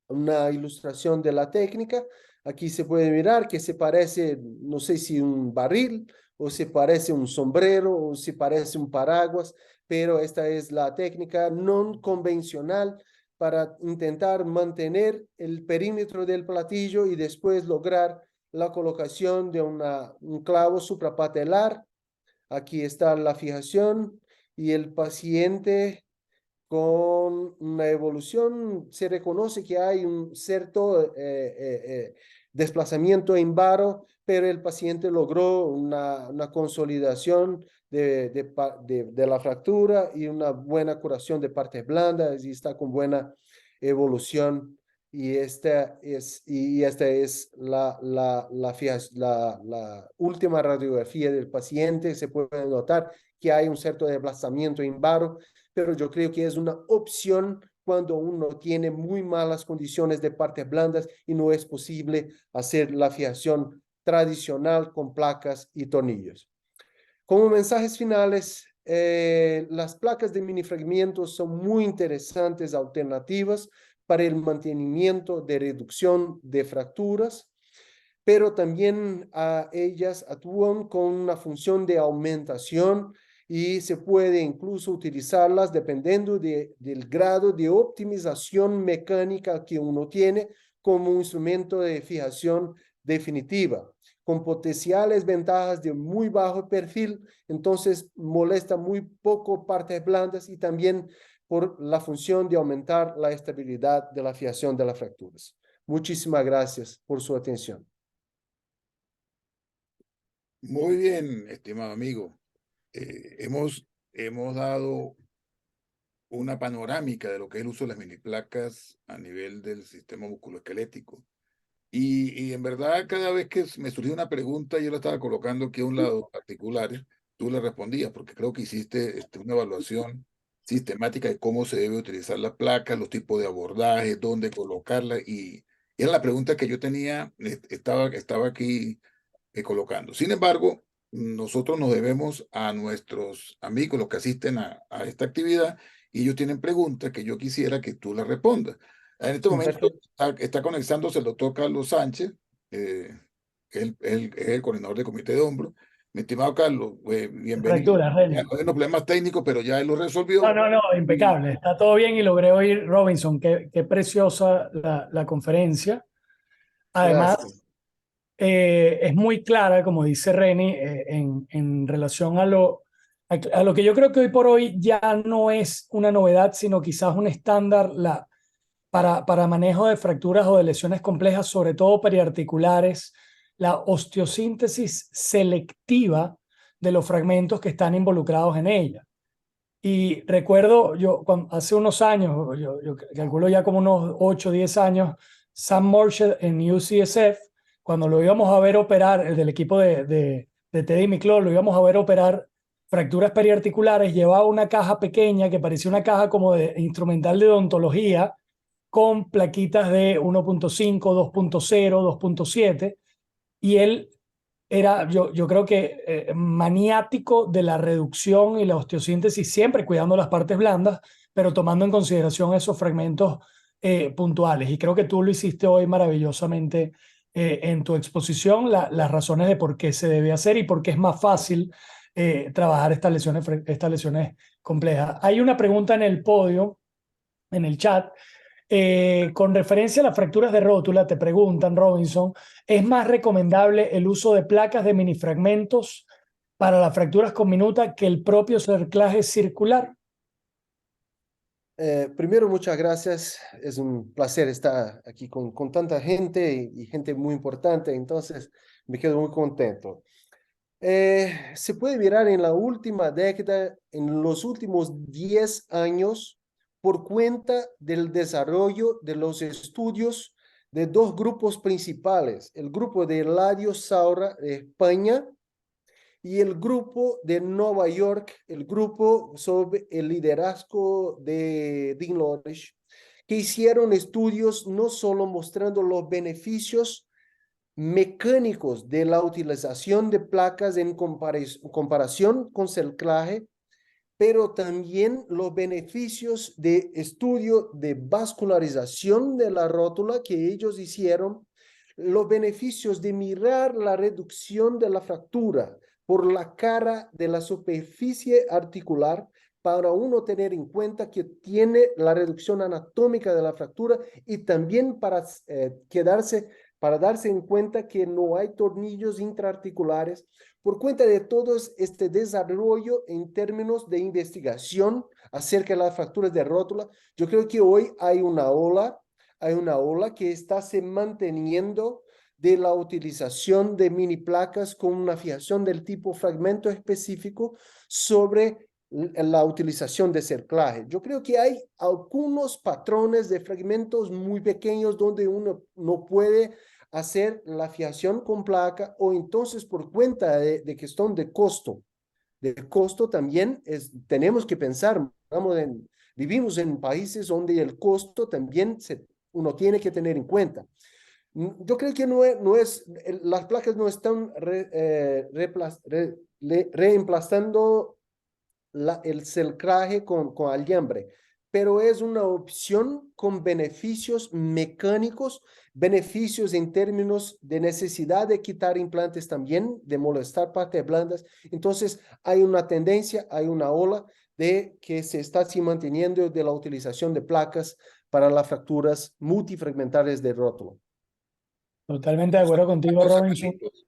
una ilustración de la técnica. Aquí se puede mirar que se parece, no sé si un barril, o se parece un sombrero, o se parece un paraguas, pero esta es la técnica no convencional para intentar mantener el perímetro del platillo y después lograr la colocación de un clavo suprapatelar. Aquí está la fijación y el paciente con una evolución se reconoce que hay un cierto desplazamiento en varo, pero el paciente logró una consolidación de la fractura y una buena curación de partes blandas y está con buena evolución. Y esta es la última radiografía del paciente. Se puede notar que hay un cierto desplazamiento en varo, pero yo creo que es una opción cuando uno tiene muy malas condiciones de partes blandas y no es posible hacer la fijación tradicional con placas y tornillos. Como mensajes finales, las placas de minifragmentos son muy interesantes alternativas para el mantenimiento de reducción de fracturas. pero también ellas actúan con una función de aumentación y se puede incluso utilizarlas dependiendo del grado de optimización mecánica que uno tiene como un instrumento de fijación definitiva, con potenciales ventajas de muy bajo perfil, entonces molesta muy poco partes blandas y también por la función de aumentar la estabilidad de la fijación de las fracturas. Muchísimas gracias por su atención. Muy bien, estimado amigo. Hemos dado una panorámica de lo que es el uso de las mini placas a nivel del sistema musculoesquelético. Y en verdad, cada vez que me surgió una pregunta, yo la estaba colocando aquí a un lado particular, tú le respondías, porque creo que hiciste una evaluación sistemática de cómo se debe utilizar la placa, los tipos de abordaje, dónde colocarla, y era la pregunta que yo tenía, estaba aquí colocando. Sin embargo, nosotros nos debemos a nuestros amigos, los que asisten a esta actividad, y ellos tienen preguntas que yo quisiera que tú las respondas. En este momento Perfecto. está conectándose el doctor Carlos Sánchez, él es el coordinador del comité de hombro. Mi estimado Carlos, bienvenido. Fracturas, Ya Reni. hay unos problemas técnicos, pero ya él lo No, resolvió. no, no, Y impecable. Está todo bien y logré oír Robinson. Qué preciosa la conferencia. Además, Gracias. es muy clara, como dice Reni, en relación a lo que yo creo que hoy por hoy ya no es una novedad, sino quizás un estándar para manejo de fracturas o de lesiones complejas, sobre todo periarticulares, la osteosíntesis selectiva de los fragmentos que están involucrados en ella. Y recuerdo, hace unos años, yo calculo ya como unos 8 o 10 años, Sam Morshall en UCSF, cuando lo íbamos a ver operar, el del equipo de Teddy Miklo, lo íbamos a ver operar fracturas periarticulares, llevaba una caja pequeña que parecía una caja como de instrumental de odontología, con plaquitas de 1.5, 2.0, 2.7, y él yo creo que maniático de la reducción y la osteosíntesis, siempre cuidando las partes blandas, pero tomando en consideración esos fragmentos puntuales. Y creo que tú lo hiciste hoy maravillosamente en tu exposición, las razones de por qué se debe hacer y por qué es más fácil trabajar estas lesiones complejas. Hay una pregunta en el podio, en el chat, con referencia a las fracturas de rótula, te preguntan, Robinson, ¿es más recomendable el uso de placas de minifragmentos para las fracturas con minuta que el propio cerclaje circular? Primero, muchas gracias. Es un placer estar aquí con tanta gente y gente muy importante, entonces me quedo muy contento. Se puede mirar en la última década, en los últimos 10 años, por cuenta del desarrollo de los estudios de dos grupos principales, el grupo de Eladio Saura de España y el grupo de Nueva York, el grupo sobre el liderazgo de Dean Lodge, que hicieron estudios no solo mostrando los beneficios mecánicos de la utilización de placas en comparación con cerclaje, pero también los beneficios de estudio de vascularización de la rótula que ellos hicieron, los beneficios de mirar la reducción de la fractura por la cara de la superficie articular para uno tener en cuenta que tiene la reducción anatómica de la fractura y también para darse en cuenta que no hay tornillos intraarticulares por cuenta de todo este desarrollo en términos de investigación acerca de las fracturas de rótula. Yo creo que hoy hay una ola que está se manteniendo de la utilización de mini placas con una fijación del tipo fragmento específico sobre la utilización de cerclaje. Yo creo que hay algunos patrones de fragmentos muy pequeños donde uno no puede hacer la fijación con placa o entonces por cuenta de cuestión de costo también tenemos que pensar, vivimos en países donde el costo también uno tiene que tener en cuenta. Yo creo que las placas no están reemplazando el cerclaje con alambre, pero es una opción con beneficios mecánicos, beneficios en términos de necesidad de quitar implantes también, de molestar partes blandas. Entonces, hay una tendencia, hay una ola de que se está así manteniendo de la utilización de placas para las fracturas multifragmentarias del rótulo. Totalmente de acuerdo contigo, Cosa, Robinson. Carlitos,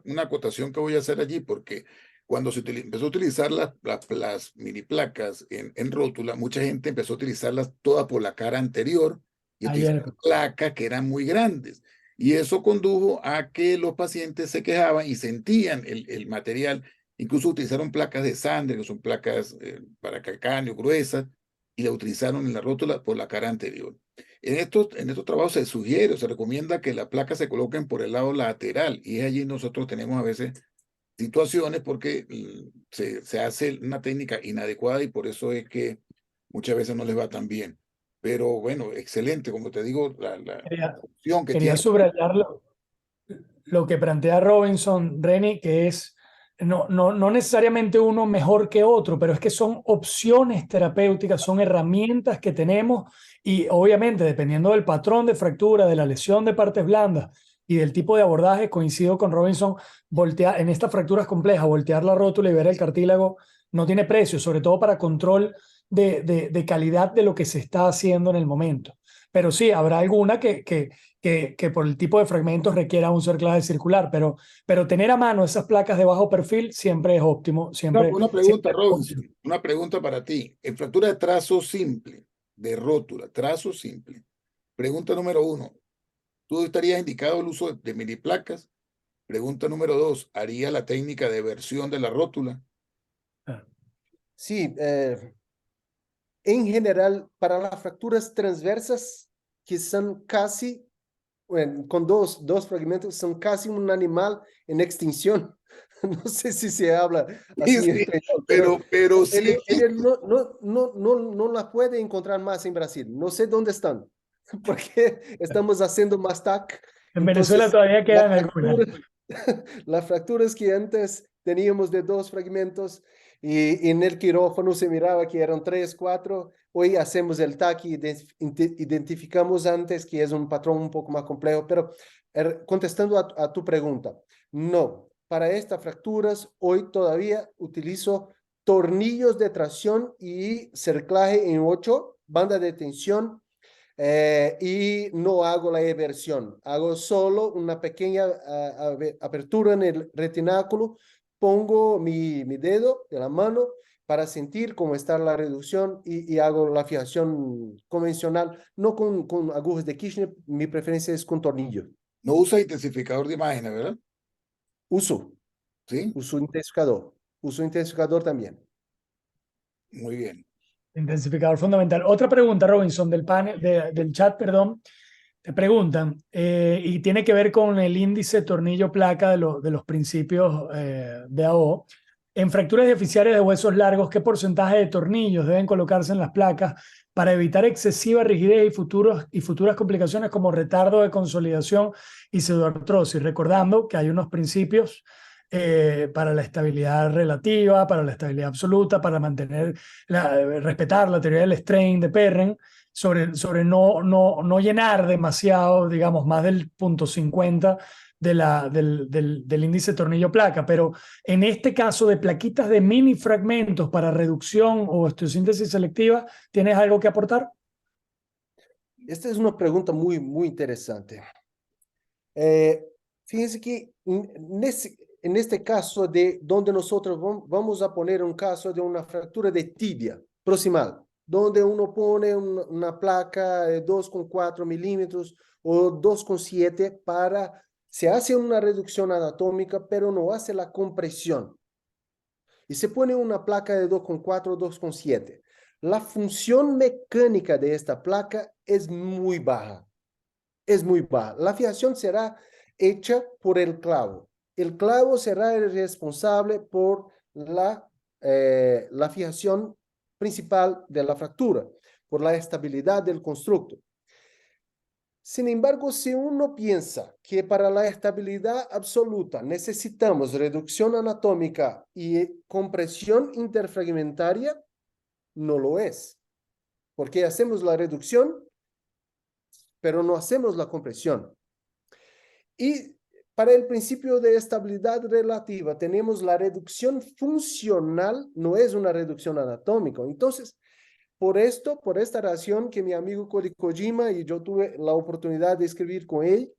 una acotación que voy a hacer allí, porque cuando se empezó a utilizar las mini placas en rótula, mucha gente empezó a utilizarlas todas por la cara anterior y Ayer, utilizar placas que eran muy grandes. Y eso condujo a que los pacientes se quejaban y sentían el material. Incluso utilizaron placas de sangre, que son placas para calcáneo gruesas, y la utilizaron en la rótula por la cara anterior. En estos trabajos se sugiere o se recomienda que las placas se coloquen por el lado lateral y es allí nosotros tenemos a veces situaciones porque se hace una técnica inadecuada y por eso es que muchas veces no les va tan bien. Pero bueno, excelente, como te digo, la quería, opción que quería tiene. subrayar lo que plantea Robinson, Reni, que es no necesariamente uno mejor que otro, pero es que son opciones terapéuticas, son herramientas que tenemos y obviamente dependiendo del patrón de fractura, de la lesión de partes blandas y del tipo de abordaje, coincido con Robinson, voltear en estas fracturas complejas, voltear la rótula y ver el cartílago no tiene precio, sobre todo para control de calidad de lo que se está haciendo en el momento. Pero sí, habrá alguna que por el tipo de fragmentos requiera un cerclaje circular, pero tener a mano esas placas de bajo perfil siempre es óptimo, Una pregunta, siempre es óptimo. Robinson, una pregunta para ti. En fractura de trazo simple, de rótula, trazo simple. Pregunta número 1. ¿Tú estarías indicado el uso de mini placas? Pregunta número 2. ¿Haría la técnica de versión de la rótula? Sí, en general, para las fracturas transversas, que son casi, bueno, con dos fragmentos, son casi un animal en extinción. No sé si se habla Sí, así en sí, español, pero sí él existe. no la puede encontrar más en Brasil. No sé dónde están, porque estamos haciendo más TAC. En Venezuela Entonces, todavía la quedan algunas. fractura, las fracturas que antes teníamos de dos fragmentos y en el quirófano se miraba que eran 3, 4. Hoy hacemos el TAC y identificamos antes que es un patrón un poco más complejo. Pero contestando a tu pregunta, no, para estas fracturas hoy todavía utilizo tornillos de tracción y cerclaje en 8, banda de tensión, y no hago la eversión, hago solo una pequeña apertura en el retináculo, pongo mi dedo de la mano para sentir cómo está la reducción y hago la fijación convencional, no con agujas de Kirchner, mi preferencia es con tornillo. No usa intensificador de imágenes, ¿verdad? Uso, Sí, uso intensificador también. muy bien. Intensificador fundamental. Otra pregunta, Robinson, del panel, del chat, perdón. Te preguntan, y tiene que ver con el índice tornillo-placa de los principios de AO. En fracturas deficiarias de huesos largos, ¿qué porcentaje de tornillos deben colocarse en las placas para evitar excesiva rigidez y futuras complicaciones como retardo de consolidación y pseudoartrosis? Recordando que hay unos principios para la estabilidad relativa, para la estabilidad absoluta, para respetar la teoría del strain de Perren, sobre no llenar demasiado, digamos, más del 0,50 del índice tornillo-placa. Pero en este caso de plaquitas de mini fragmentos para reducción o osteosíntesis selectiva, ¿tienes algo que aportar? Esta es una pregunta muy interesante. Eh, Fíjense que en este caso de donde nosotros vamos a poner un caso de una fractura de tibia proximal, donde uno pone una placa de 2,4 milímetros o 2,7 para, se hace una reducción anatómica, pero no hace la compresión. Y se pone una placa de 2,4 o 2,7. La función mecánica de esta placa es muy baja. Es muy baja. La fijación será hecha por el clavo. El clavo será el responsable por la fijación principal de la fractura, por la estabilidad del constructo. Sin embargo, si uno piensa que para la estabilidad absoluta necesitamos reducción anatómica y compresión interfragmentaria, no lo es. porque hacemos la reducción, pero no hacemos la compresión. Y para el principio de estabilidad relativa, tenemos la reducción funcional, no es una reducción anatómica. Entonces, por esta razón que mi amigo Cody Kojima y yo tuve la oportunidad de escribir con él,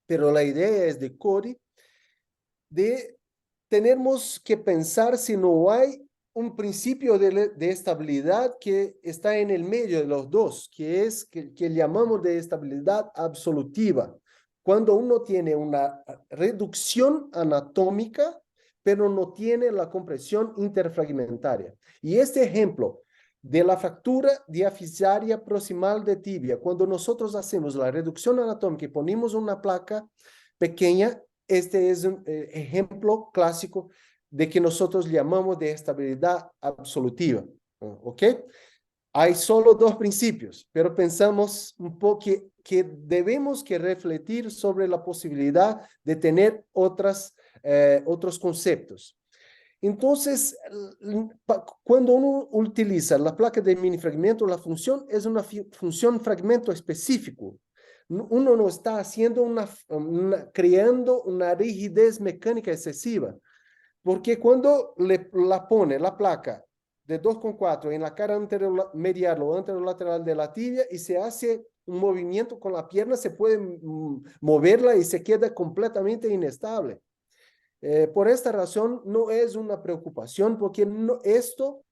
pero la idea es de Cody, tenemos que pensar si no hay un principio de estabilidad que está en el medio de los dos, que es que llamamos de estabilidad absolutiva. Cuando uno tiene una reducción anatómica, pero no tiene la compresión interfragmentaria. Y este ejemplo de la fractura diafisaria proximal de tibia, cuando nosotros hacemos la reducción anatómica y ponemos una placa pequeña, este es un ejemplo clásico de que nosotros llamamos de estabilidad absolutiva. ¿Ok? Hay solo dos principios, pero pensamos un poco que debemos que refletir sobre la posibilidad de tener otros conceptos. Entonces, cuando uno utiliza la placa de minifragmento, la función es una función fragmento específico. Uno no está haciendo creando una rigidez mecánica excesiva, porque cuando la pone la placa de 2,4 en la cara anterior medial o anterolateral de la tibia y se hace un movimiento con la pierna, se puede moverla y se queda completamente inestable. Por esta razón, no es una preocupación, porque esto,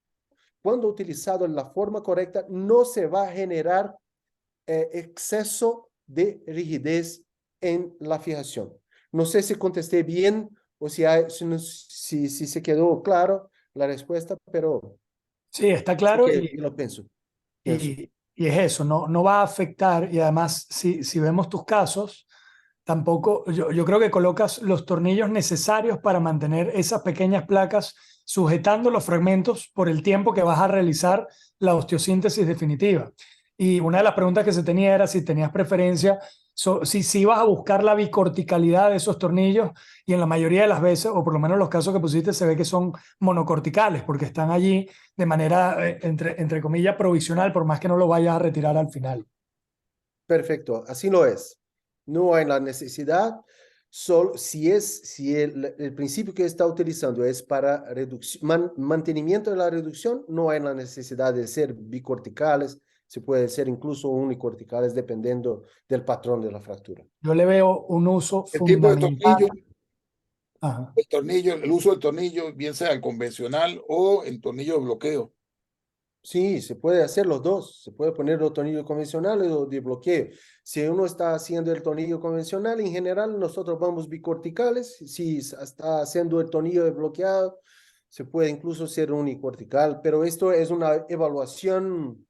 cuando utilizado en la forma correcta, no se va a generar exceso de rigidez en la fijación. No sé si contesté bien o si se quedó claro la respuesta, pero Sí, está sí claro que lo pienso. y es eso, no va a afectar y además si vemos tus casos, tampoco, yo creo que colocas los tornillos necesarios para mantener esas pequeñas placas sujetando los fragmentos por el tiempo que vas a realizar la osteosíntesis definitiva. Y una de las preguntas que se tenía era si tenías preferencia, si ibas a buscar la bicorticalidad de esos tornillos, y en la mayoría de las veces, o por lo menos los casos que pusiste, se ve que son monocorticales, porque están allí de manera, entre comillas, provisional, por más que no lo vayas a retirar al final. Perfecto, así lo es. No hay la necesidad, solo si el principio que está utilizando es para mantenimiento de la reducción, no hay la necesidad de ser bicorticales, se puede ser incluso unicorticales dependiendo del patrón de la fractura. Yo le veo un uso El tipo de fundamental. tornillo, Ajá. el uso del tornillo, bien sea el convencional o el tornillo de bloqueo. Sí, se puede hacer los dos. Se puede poner los tornillos convencionales o de bloqueo. Si uno está haciendo el tornillo convencional, en general nosotros vamos bicorticales. Si está haciendo el tornillo de bloqueado, se puede incluso ser unicortical. Pero esto es una evaluación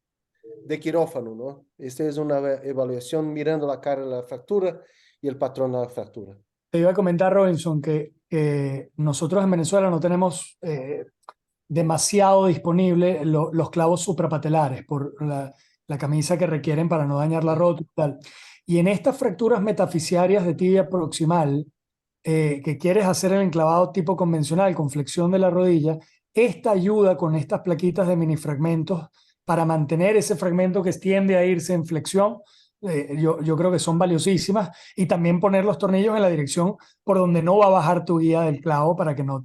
de quirófano, ¿no? Esta es una evaluación mirando la cara de la fractura y el patrón de la fractura. Te iba a comentar, Robinson, que nosotros en Venezuela no tenemos demasiado disponible los clavos suprapatelares por la camisa que requieren para no dañar la rótula y tal. Y en estas fracturas metafisiarias de tibia proximal, que quieres hacer el enclavado tipo convencional con flexión de la rodilla, esta ayuda con estas plaquitas de minifragmentos para mantener ese fragmento que tiende a irse en flexión. Yo creo que son valiosísimas, y también poner los tornillos en la dirección por donde no va a bajar tu guía del clavo para que no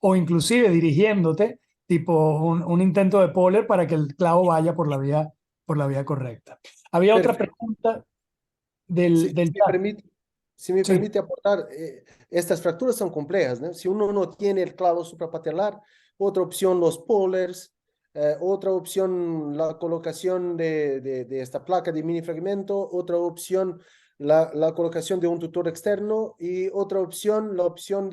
o inclusive dirigiéndote tipo un intento de Poller para que el clavo vaya por la vía correcta. Había otra Perfecto. pregunta del chat. Si me Sí. permite aportar, estas fracturas son complejas, ¿no? Si uno no tiene el clavo suprapatelar, otra opción los pollers, otra opción la colocación de esta placa de mini fragmento, otra opción la colocación de un tutor externo y otra opción, la opción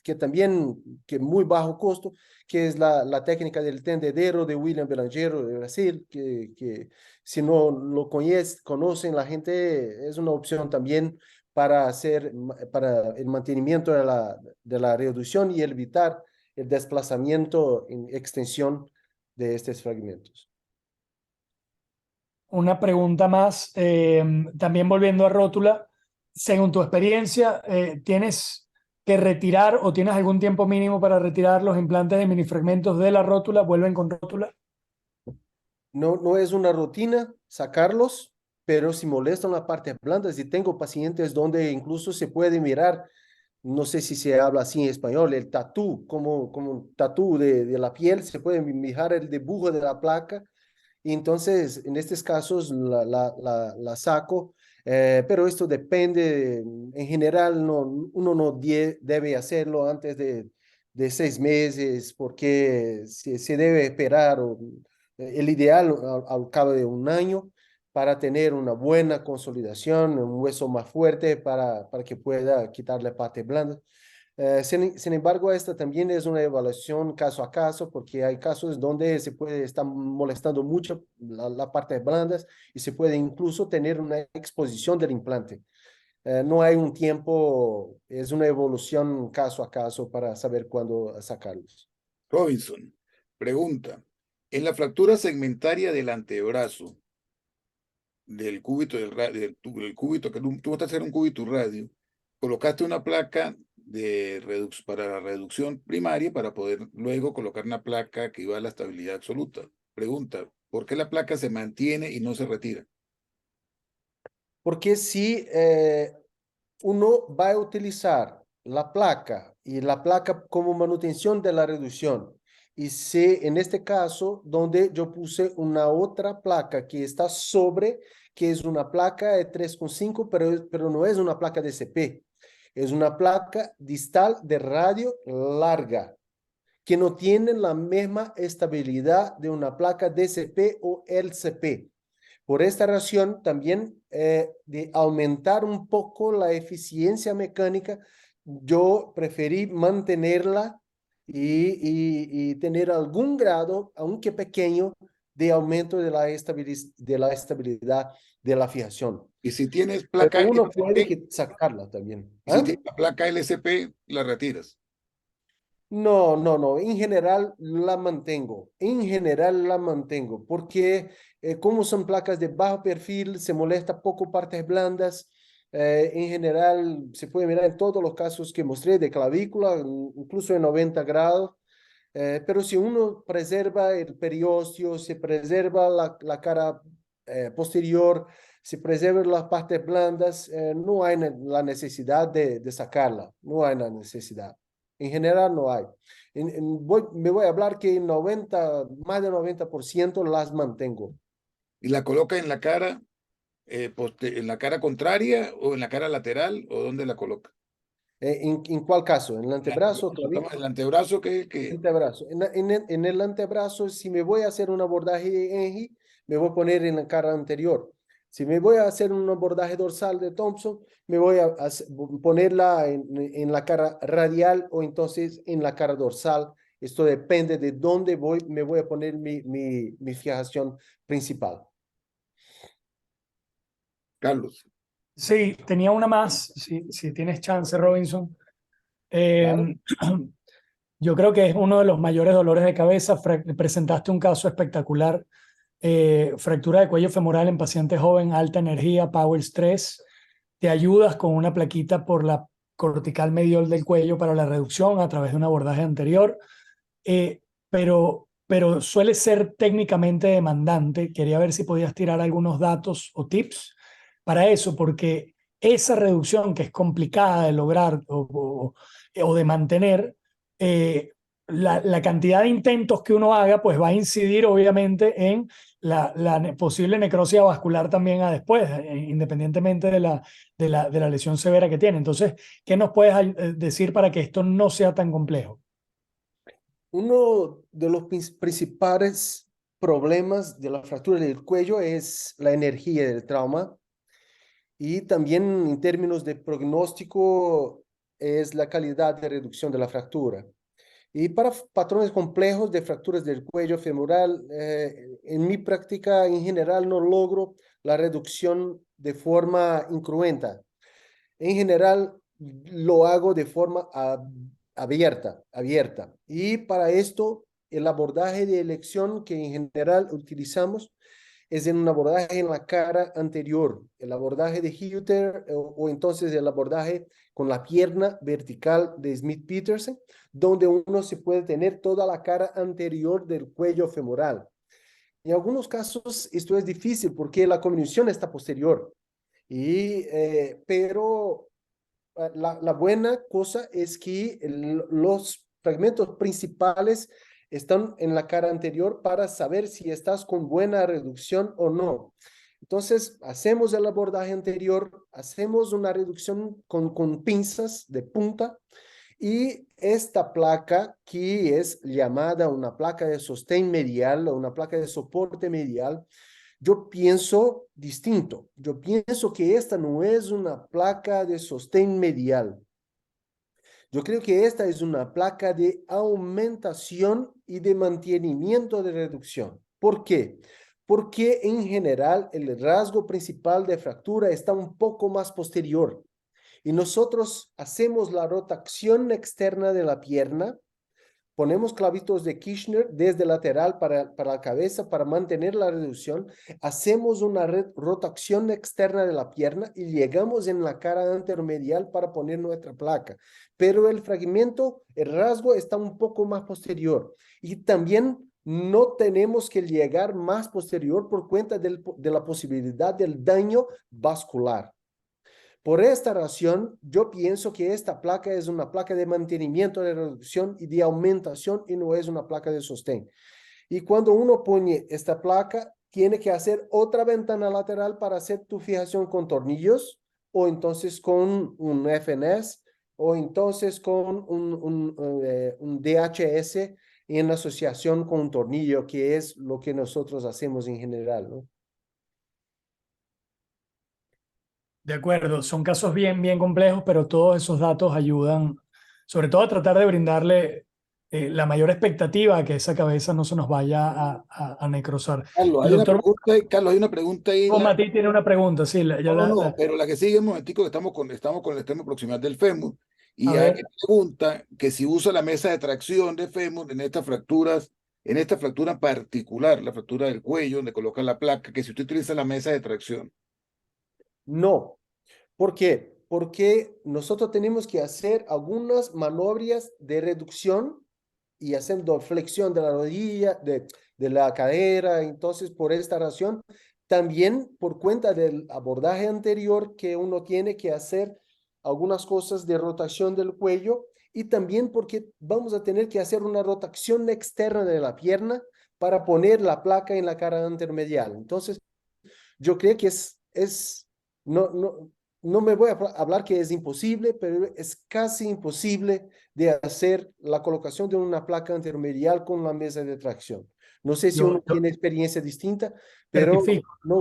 que también, que muy bajo costo, que es la técnica del tendedero de William Belangero de Brasil, que si no lo conocen la gente, es una opción también para el mantenimiento de la reducción y evitar el desplazamiento en extensión de estos fragmentos. Una pregunta más, también volviendo a rótula, según tu experiencia, ¿tienes que retirar o tienes algún tiempo mínimo para retirar los implantes de minifragmentos de la rótula? ¿Vuelven con rótula? no es una rutina sacarlos, pero si molestan las partes blandas, y tengo pacientes donde incluso se puede mirar, no sé si se habla así en español, el tatú, como un tatú de la piel, se puede mirar el dibujo de la placa, y entonces en estos casos la saco, pero esto depende, en general uno no debe hacerlo antes de 6 meses, porque se debe esperar el ideal al cabo de un año para tener una buena consolidación, un hueso más fuerte para que pueda quitarle parte blanda. Sin embargo, esta también es una evaluación caso a caso, porque hay casos donde se puede estar molestando mucho la parte blandas y se puede incluso tener una exposición del implante. No hay un tiempo, es una evolución caso a caso para saber cuándo sacarlos. Robinson pregunta, en la fractura segmentaria del antebrazo, del cúbito del cúbito, que tú vas a hacer un cúbito radio, colocaste una placa para la reducción primaria para poder luego colocar una placa que iba a la estabilidad absoluta. Pregunta, ¿por qué la placa se mantiene y no se retira? Porque si uno va a utilizar la placa y la placa como manutención de la reducción, y si en este caso donde yo puse una otra placa que está sobre, que es una placa de 3,5, pero no es una placa DCP, es una placa distal de radio larga, que no tiene la misma estabilidad de una placa DCP o LCP. Por esta razón, también de aumentar un poco la eficiencia mecánica, yo preferí mantenerla y tener algún grado, aunque pequeño, de aumento de la estabilidad de la fijación. Y si tienes Pero placa uno puede LCP, sacarla también. y si ¿Ah? tienes la placa LCP, la retiras. No. En general la mantengo. En general la mantengo. Porque como son placas de bajo perfil, se molesta poco partes blandas. En general se puede mirar en todos los casos que mostré de clavícula, incluso en 90 grados. Pero si uno preserva el periósteo, se preserva la cara posterior, se preservan las partes blandas, no hay la necesidad de sacarla. No hay la necesidad. En general no hay. Me voy a hablar que más del 90% las mantengo. Y la coloca en la cara, en la cara contraria o en la cara lateral, o dónde la coloca. ¿En cuál caso? ¿En el antebrazo, clavícula? El antebrazo que es el que... Antebrazo. En el antebrazo, si me voy a hacer un abordaje de Engie, me voy a poner en la cara anterior. Si me voy a hacer un abordaje dorsal de Thompson, me voy a ponerla en la cara radial o entonces en la cara dorsal. Esto depende de dónde me voy a poner mi fijación principal. Carlos. Sí, tenía una más, si tienes chance, Robinson. Claro. Yo creo que es uno de los mayores dolores de cabeza. Presentaste un caso espectacular, fractura de cuello femoral en paciente joven, alta energía, power stress. Te ayudas con una plaquita por la cortical medial del cuello para la reducción a través de un abordaje anterior, pero suele ser técnicamente demandante. Quería ver si podías tirar algunos datos o tips para eso, porque esa reducción que es complicada de lograr o de mantener, la cantidad de intentos que uno haga, pues va a incidir obviamente en la posible necrosis vascular también a después, independientemente de la lesión severa que tiene. Entonces, ¿qué nos puedes decir para que esto no sea tan complejo? Uno de los principales problemas de la fractura del cuello es la energía del trauma, y también en términos de pronóstico es la calidad de reducción de la fractura. Y para patrones complejos de fracturas del cuello femoral, en mi práctica en general no logro la reducción de forma incruenta. En general lo hago de forma abierta. Y para esto, el abordaje de elección que en general utilizamos es en un abordaje en la cara anterior, el abordaje de Hueter o entonces el abordaje con la pierna vertical de Smith-Peterson, donde uno se puede tener toda la cara anterior del cuello femoral. En algunos casos esto es difícil porque la comunicación está posterior, pero la buena cosa es que los fragmentos principales están en la cara anterior para saber si estás con buena reducción o no. Entonces, hacemos el abordaje anterior, hacemos una reducción con pinzas de punta y esta placa que es llamada una placa de sostén medial o una placa de soporte medial, yo pienso distinto. Yo pienso que esta no es una placa de sostén medial. Yo creo que esta es una placa de aumentación y de mantenimiento de reducción. ¿Por qué? Porque en general el rasgo principal de fractura está un poco más posterior y nosotros hacemos la rotación externa de la pierna. Ponemos clavitos de Kirchner desde lateral para la cabeza para mantener la reducción. Hacemos una rotación externa de la pierna y llegamos en la cara anteromedial para poner nuestra placa. Pero el fragmento, el rasgo está un poco más posterior. Y también no tenemos que llegar más posterior por cuenta de la posibilidad del daño vascular. Por esta razón, yo pienso que esta placa es una placa de mantenimiento de reducción y de aumentación y no es una placa de sostén. Y cuando uno pone esta placa, tiene que hacer otra ventana lateral para hacer tu fijación con tornillos o entonces con un FNS o entonces con un DHS en asociación con un tornillo, que es lo que nosotros hacemos en general, ¿no? De acuerdo, son casos bien, bien complejos, pero todos esos datos ayudan, sobre todo a tratar de brindarle la mayor expectativa a que esa cabeza no se nos vaya a necrosar. Carlos, El doctor Carlos, hay una pregunta ahí. Mati tiene una pregunta, sí, No, pero la que sigue un momentico, que estamos con el extremo proximal del fémur, a y hay ver, pregunta que si usa la mesa de tracción de fémur en estas fracturas, en esta fractura en particular, la fractura del cuello, donde coloca la placa, que si usted utiliza la mesa de tracción. No. ¿Por qué? Porque nosotros tenemos que hacer algunas maniobras de reducción y haciendo flexión de la rodilla, de la cadera. Entonces, por esta razón, también por cuenta del abordaje anterior que uno tiene que hacer algunas cosas de rotación del cuello y también porque vamos a tener que hacer una rotación externa de la pierna para poner la placa en la cara intermedial. Entonces, yo creo que no me voy a hablar que es imposible, pero es casi imposible de hacer la colocación de una placa intermedial con la mesa de tracción. No sé si uno yo tiene experiencia distinta, pero certifico. no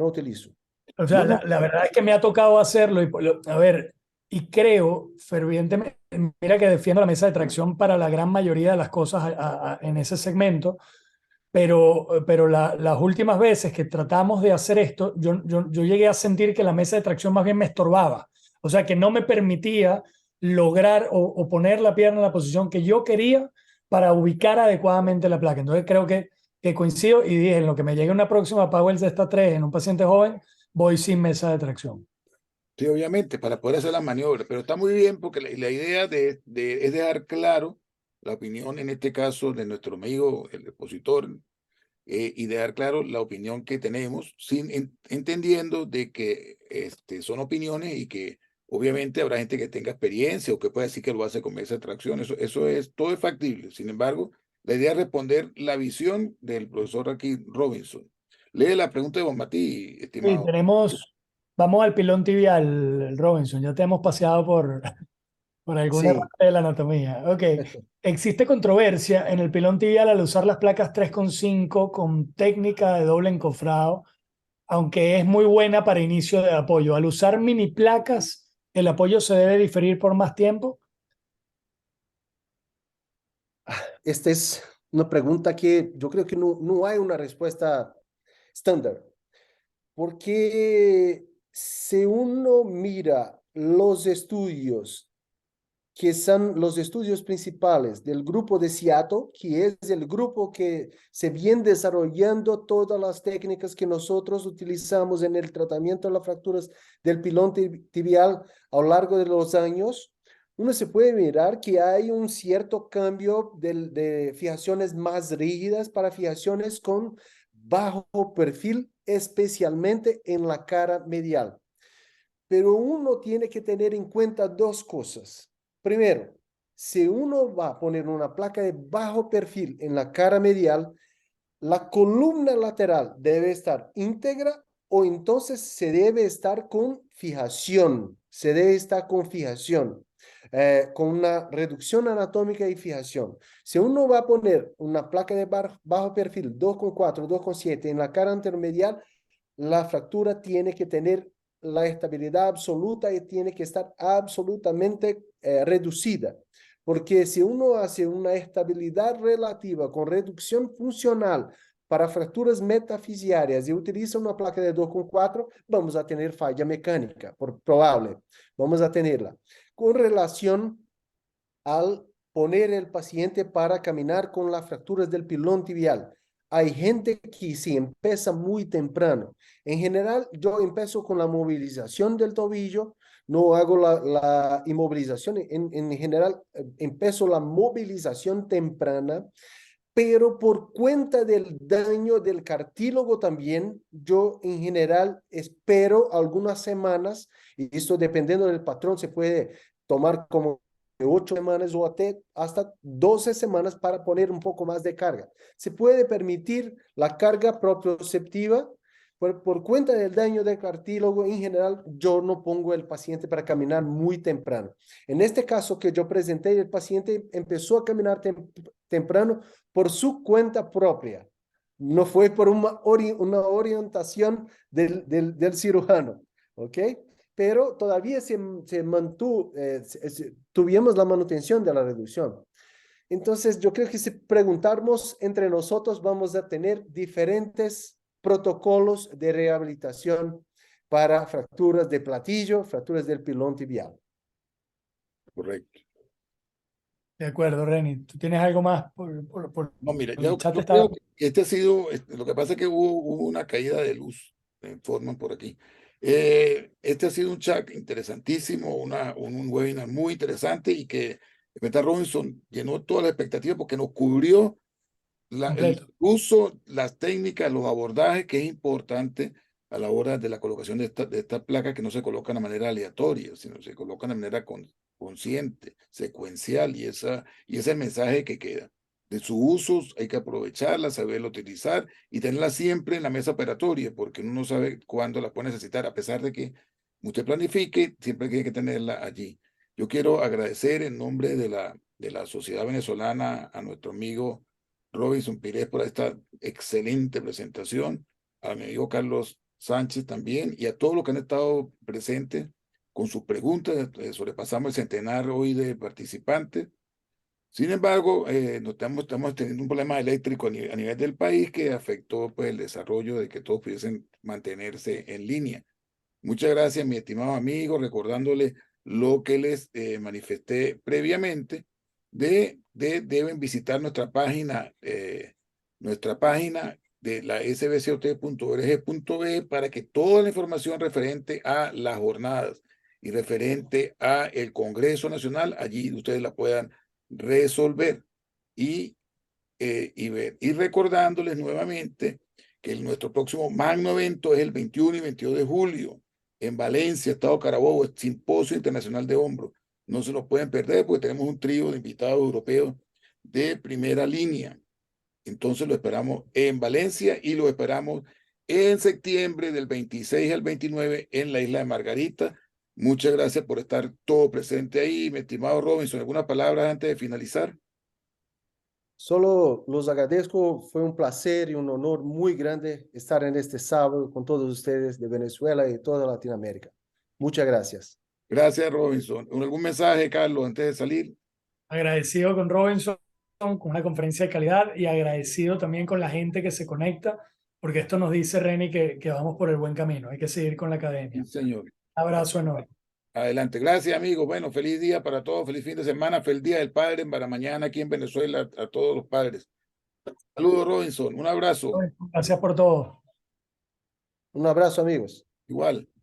utilizo. O sea, la verdad es que me ha tocado hacerlo y, a ver, y creo fervientemente, mira que defiendo la mesa de tracción para la gran mayoría de las cosas en ese segmento, pero las últimas veces que tratamos de hacer esto, yo llegué a sentir que la mesa de tracción más bien me estorbaba, o sea, que no me permitía lograr o poner la pierna en la posición que yo quería para ubicar adecuadamente la placa. Entonces creo que coincido y dije, en lo que me llegue una próxima Powell Zesta 3 en un paciente joven, voy sin mesa de tracción. Sí, obviamente, para poder hacer las maniobras, pero está muy bien porque la idea es dejar claro la opinión, en este caso, de nuestro amigo, el expositor, y dejar claro la opinión que tenemos, entendiendo de que son opiniones y que obviamente habrá gente que tenga experiencia o que pueda decir que lo hace con mesa de tracción. Todo es factible. Sin embargo, la idea es responder la visión del profesor aquí Robinson. Lee la pregunta de Bonmatí, Sí, estimado. vamos al pilón tibial, Robinson, ya te hemos paseado por alguna Sí. parte de la anatomía. Ok. Existe controversia en el pilón tibial al usar las placas 3,5 con técnica de doble encofrado, aunque es muy buena para inicio de apoyo. Al usar mini placas, ¿el apoyo se debe diferir por más tiempo? Esta es una pregunta que yo creo que no hay una respuesta estándar, porque si uno mira los estudios que son los estudios principales del grupo de Seattle, que es el grupo que se viene desarrollando todas las técnicas que nosotros utilizamos en el tratamiento de las fracturas del pilón tibial a lo largo de los años. uno se puede mirar que hay un cierto cambio de fijaciones más rígidas para fijaciones con bajo perfil, especialmente en la cara medial. Pero uno tiene que tener en cuenta dos cosas. Primero, si uno va a poner una placa de bajo perfil en la cara medial, la columna lateral debe estar íntegra o entonces se debe estar con fijación. Se debe estar con fijación, con una reducción anatómica y fijación. Si uno va a poner una placa de bajo perfil 2,4, 2,7 en la cara intermedial, la fractura tiene que tener la estabilidad absoluta y tiene que estar absolutamente reducida. Porque si uno hace una estabilidad relativa con reducción funcional para fracturas metafisiarias y utiliza una placa de 2,4, vamos a tener falla mecánica, probable. Vamos a tenerla. Con relación al poner el paciente para caminar con las fracturas del pilón tibial. Hay gente que sí empieza muy temprano. En general, yo empiezo con la movilización del tobillo, no hago la inmovilización. En general, empiezo la movilización temprana, pero por cuenta del daño del cartílago también, yo en general espero algunas semanas, y esto dependiendo del patrón se puede tomar como de 8 semanas o hasta 12 semanas para poner un poco más de carga. Se puede permitir la carga proprioceptiva. Por cuenta del daño del cartílago, en general, yo no pongo el paciente para caminar muy temprano. En este caso que yo presenté, el paciente empezó a caminar temprano por su cuenta propia. No fue por una orientación del cirujano, ¿ok? Pero todavía se mantuvo, tuvimos la manutención de la reducción. Entonces, yo creo que si preguntamos entre nosotros, vamos a tener diferentes protocolos de rehabilitación para fracturas de platillo, fracturas del pilón tibial. Correcto. De acuerdo, Reni. ¿Tú tienes algo más por No, mira, el yo chat? creo que este ha sido, lo que pasa es que hubo una caída de luz, me informan por aquí. Este ha sido un chat interesantísimo, un webinar muy interesante y que Meta Robinson llenó todas las expectativas porque nos cubrió el Completo. uso, las técnicas, los abordajes, que es importante a la hora de la colocación de esta placa, que no se colocan de manera aleatoria, sino se colocan de manera consciente, secuencial, y ese es el mensaje que queda. De su uso hay que aprovecharla, saberla utilizar y tenerla siempre en la mesa operatoria, porque uno no sabe cuándo la puede necesitar, a pesar de que usted planifique, siempre tiene que tenerla allí. Yo quiero agradecer en nombre de la sociedad venezolana a nuestro amigo Robinson Pires por esta excelente presentación, a mi amigo Carlos Sánchez también, y a todos los que han estado presentes con sus preguntas. Sobrepasamos el centenar hoy de participantes. Sin embargo, estamos teniendo un problema eléctrico a nivel del país que afectó pues, el desarrollo de que todos pudiesen mantenerse en línea. Muchas gracias, mi estimado amigo, recordándole lo que les manifesté previamente, deben visitar nuestra página de la sbcot.org.be para que toda la información referente a las jornadas y referente a el Congreso Nacional, allí ustedes la puedan resolver y ver. Y recordándoles nuevamente que nuestro próximo magno evento es el 21 y 22 de julio en Valencia, Estado Carabobo, el Simposio Internacional de Hombro. No se lo pueden perder porque tenemos un trío de invitados europeos de primera línea. Entonces lo esperamos en Valencia y lo esperamos en septiembre del 26 al 29 en la isla de Margarita. Muchas gracias por estar todo presente ahí, mi estimado Robinson. ¿Alguna palabra antes de finalizar? Solo los agradezco, fue un placer y un honor muy grande estar en este sábado con todos ustedes de Venezuela y de toda Latinoamérica. Muchas gracias. Gracias, Robinson. ¿Algún mensaje, Carlos, antes de salir? Agradecido con Robinson, con una conferencia de calidad y agradecido también con la gente que se conecta, porque esto nos dice, Reni, que vamos por el buen camino. Hay que seguir con la academia. Sí, señor. Abrazo enorme. Adelante. Gracias, amigos. Bueno, feliz día para todos. Feliz fin de semana. Feliz Día del Padre para mañana aquí en Venezuela a todos los padres. Saludos, Robinson. Un abrazo. Gracias por todo. Un abrazo, amigos. Igual.